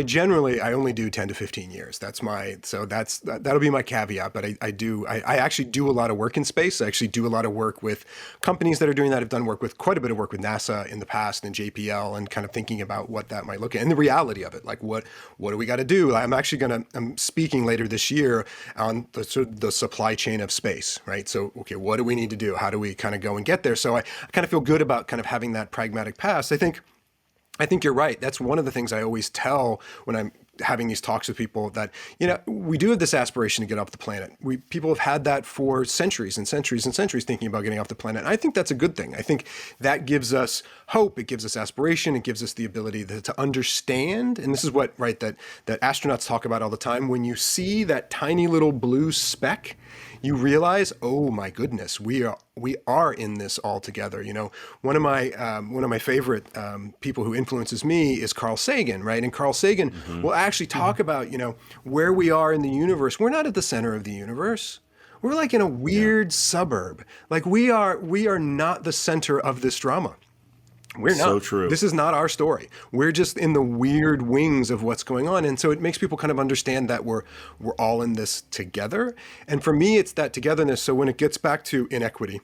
generally only do 10 to 15 years. That'll be my caveat. But I actually do a lot of work in space. I actually do a lot of work with companies that are doing that. I've done quite a bit of work with NASA in the past and JPL, and kind of thinking about what that might look at and the reality of it. Like, what do we got to do? I'm speaking later this year on the supply chain of space, right? So, okay, what do we need to do? How do we kind of go and get there? So I kind of feel good about kind of having that pragmatic past. I think you're right. That's one of the things I always tell when I'm having these talks with people, that, we do have this aspiration to get off the planet. People have had that for centuries and centuries and centuries, thinking about getting off the planet. And I think that's a good thing. I think that gives us hope. It gives us aspiration. It gives us the ability to understand. And this is what, right, that astronauts talk about all the time. When you see that tiny little blue speck, you realize, oh my goodness, we are in this all together. One of my favorite people who influences me is Carl Sagan, right? And Carl Sagan will actually talk about, where we are in the universe. We're not at the center of the universe. We're like in a weird suburb. Like, we are not the center of this drama. We're not. So true. This is not our story. We're just in the weird wings of what's going on. And so it makes people kind of understand that we're all in this together. And for me, it's that togetherness. So when it gets back to inequity,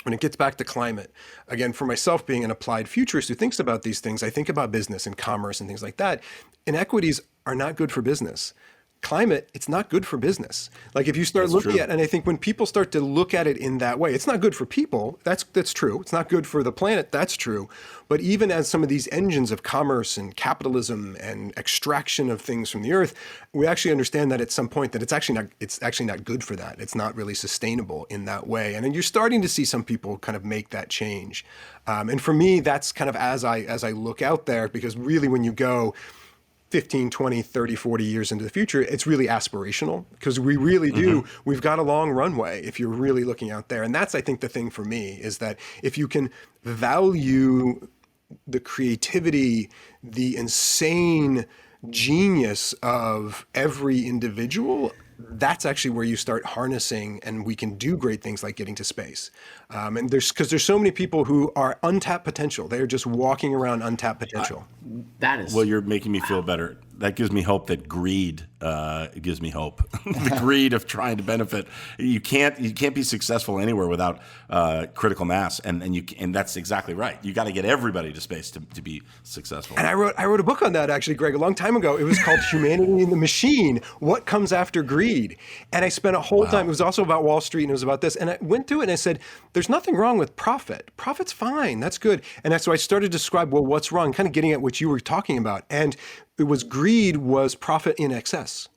when it gets back to climate, again, for myself being an applied futurist who thinks about these things, I think about business and commerce and things like that. Inequities are not good for business. Climate, it's not good for business. Like, if you start looking at, and I think when people start to look at it in that way, it's not good for people. That's true. It's not good for the planet. That's true. But even as some of these engines of commerce and capitalism and extraction of things from the earth, we actually understand that at some point that it's actually not good for that. It's not really sustainable in that way. And then you're starting to see some people kind of make that change. And for me, that's kind of as I look out there, because really when you go 15, 20, 30, 40 years into the future, it's really aspirational, because we really do. We've got a long runway if you're really looking out there. And that's, I think, the thing for me, is that if you can value the creativity, the insane genius of every individual, that's actually where you start harnessing, and we can do great things like getting to space. And because there's so many people who are untapped potential. They're just walking around untapped potential. That is. Well, you're making me feel better. That gives me hope. That greed gives me hope. The greed of trying to benefit. You can't be successful anywhere without critical mass, and that's exactly right. You got to get everybody to space to be successful. And I wrote a book on that, actually, Greg, a long time ago. It was called Humanity in the Machine: What Comes After Greed. And I spent a whole time. It was also about Wall Street, and it was about this. And I went through it and I said, there's nothing wrong with profit. Profit's fine. That's good. And so I started to describe, well, what's wrong, kind of getting at what you were talking about. And greed was profit in excess.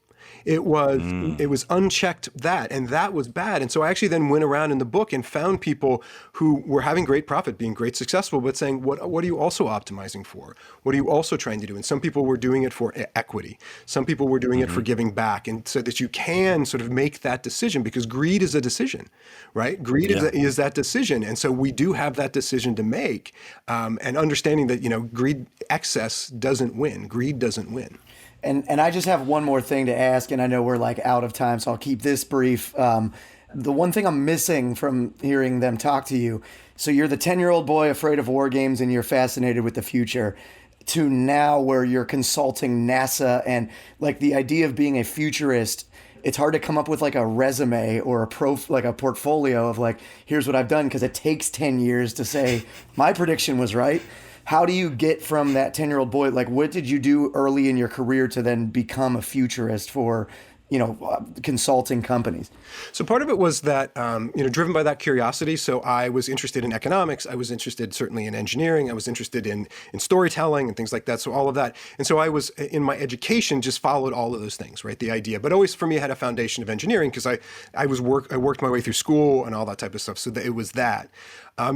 It was unchecked that, and that was bad. And so I actually then went around in the book and found people who were having great profit, being great successful, but saying, what are you also optimizing for? What are you also trying to do? And some people were doing it for equity. Some people were doing it for giving back. And so that you can sort of make that decision, because greed is a decision, right? Greed is that decision. And so we do have that decision to make, and understanding that, greed excess doesn't win. Greed doesn't win. And I just have one more thing to ask, and I know we're like out of time, so I'll keep this brief. The one thing I'm missing from hearing them talk to you, so you're the 10-year-old boy afraid of war games and you're fascinated with the future, to now where you're consulting NASA, and like the idea of being a futurist, it's hard to come up with like a resume or a portfolio of like, here's what I've done, because it takes 10 years to say my prediction was right. How do you get from that 10-year-old boy, like what did you do early in your career to then become a futurist for, consulting companies? So part of it was that, driven by that curiosity. So I was interested in economics. I was interested certainly in engineering. I was interested in storytelling and things like that. So all of that. And so I was, in my education, just followed all of those things, right? The idea, but always for me, I had a foundation of engineering, because I worked my way through school and all that type of stuff. So that it was that.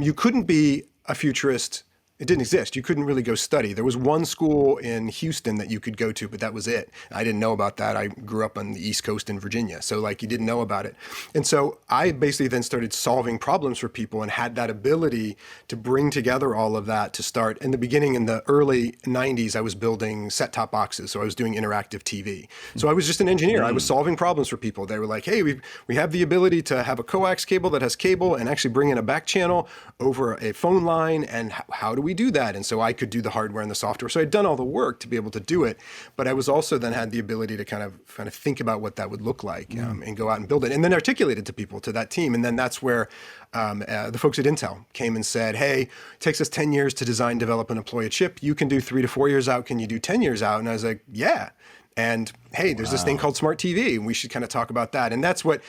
You couldn't be a futurist It didn't exist. You couldn't really go study. There was one school in Houston that you could go to, but that was it. I didn't know about that. I grew up on the East Coast in Virginia. So like you didn't know about it. And so I basically then started solving problems for people and had that ability to bring together all of that to start. In the beginning, in the early 90s, I was building set-top boxes. So I was doing interactive TV. So I was just an engineer. I was solving problems for people. They were like, hey, we have the ability to have a coax cable that has cable and actually bring in a back channel over a phone line. And how do we do that? And so I could do the hardware and the software. So I'd done all the work to be able to do it, but I was also then had the ability to kind of think about what that would look like and go out and build it and then articulate it to people, to that team. And then that's where the folks at Intel came and said, hey, it takes us 10 years to design, develop, and deploy a chip. You can do 3 to 4 years out. Can you do 10 years out? And I was like, yeah. And hey, there's this thing called smart TV, and we should kind of talk about that. And that's what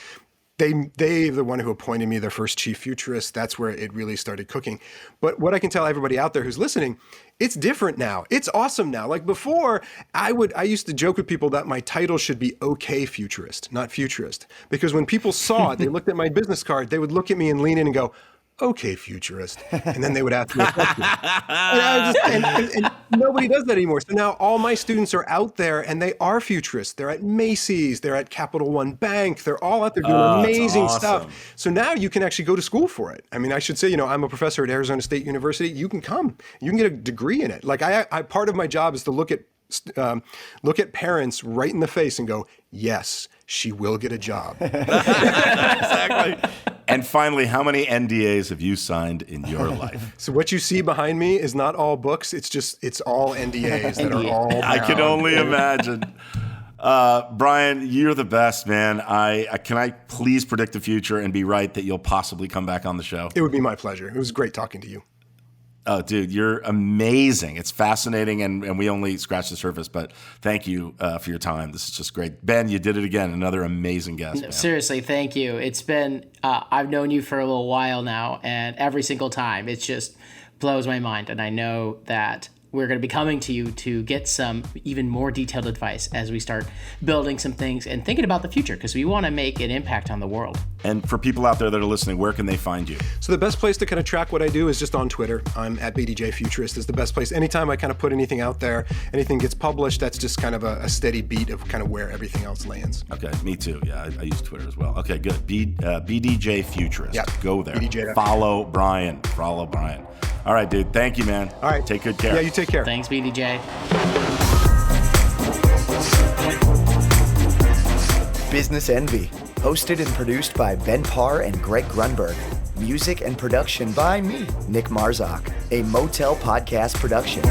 they're the one who appointed me their first chief futurist. That's where it really started cooking. But what I can tell everybody out there who's listening, it's different now. It's awesome now. Like before, I used to joke with people that my title should be OK Futurist, not Futurist. Because when people saw it, they looked at my business card, they would look at me and lean in and go, okay, futurist. And then they would ask me a question. And nobody does that anymore. So now all my students are out there and they are futurists. They're at Macy's, they're at Capital One Bank. They're all out there doing amazing stuff. So now you can actually go to school for it. I mean, I should say, I'm a professor at Arizona State University. You can come, you can get a degree in it. Like I part of my job is to look at parents right in the face and go, yes, she will get a job. Exactly. And finally, how many NDAs have you signed in your life? So what you see behind me is not all books. It's all NDAs that are all bound. I can only imagine. Brian, you're the best, man. Can I please predict the future and be right that you'll possibly come back on the show? It would be my pleasure. It was great talking to you. Oh, dude, you're amazing. It's fascinating, and we only scratched the surface, but thank you for your time. This is just great. Ben, you did it again. Another amazing guest, man. Seriously, thank you. It's been, I've known you for a little while now, and every single time, it just blows my mind. And I know that we're going to be coming to you to get some even more detailed advice as we start building some things and thinking about the future, because we want to make an impact on the world. And for people out there that are listening, where can they find you? So the best place to kind of track what I do is just on Twitter. I'm at BDJ Futurist is the best place. Anytime I kind of put anything out there, anything gets published, that's just kind of a steady beat of kind of where everything else lands. Okay, me too. Yeah, I use Twitter as well. Okay, good. BDJ Futurist. Yeah, go there. BDJ. Follow Brian. All right, dude. Thank you, man. All right. Take good care. Yeah, you take care. Thanks, BDJ. Business Envy, hosted and produced by Ben Parr and Greg Grunberg. Music and production by me, Nick Marzak, a Motel Podcast production.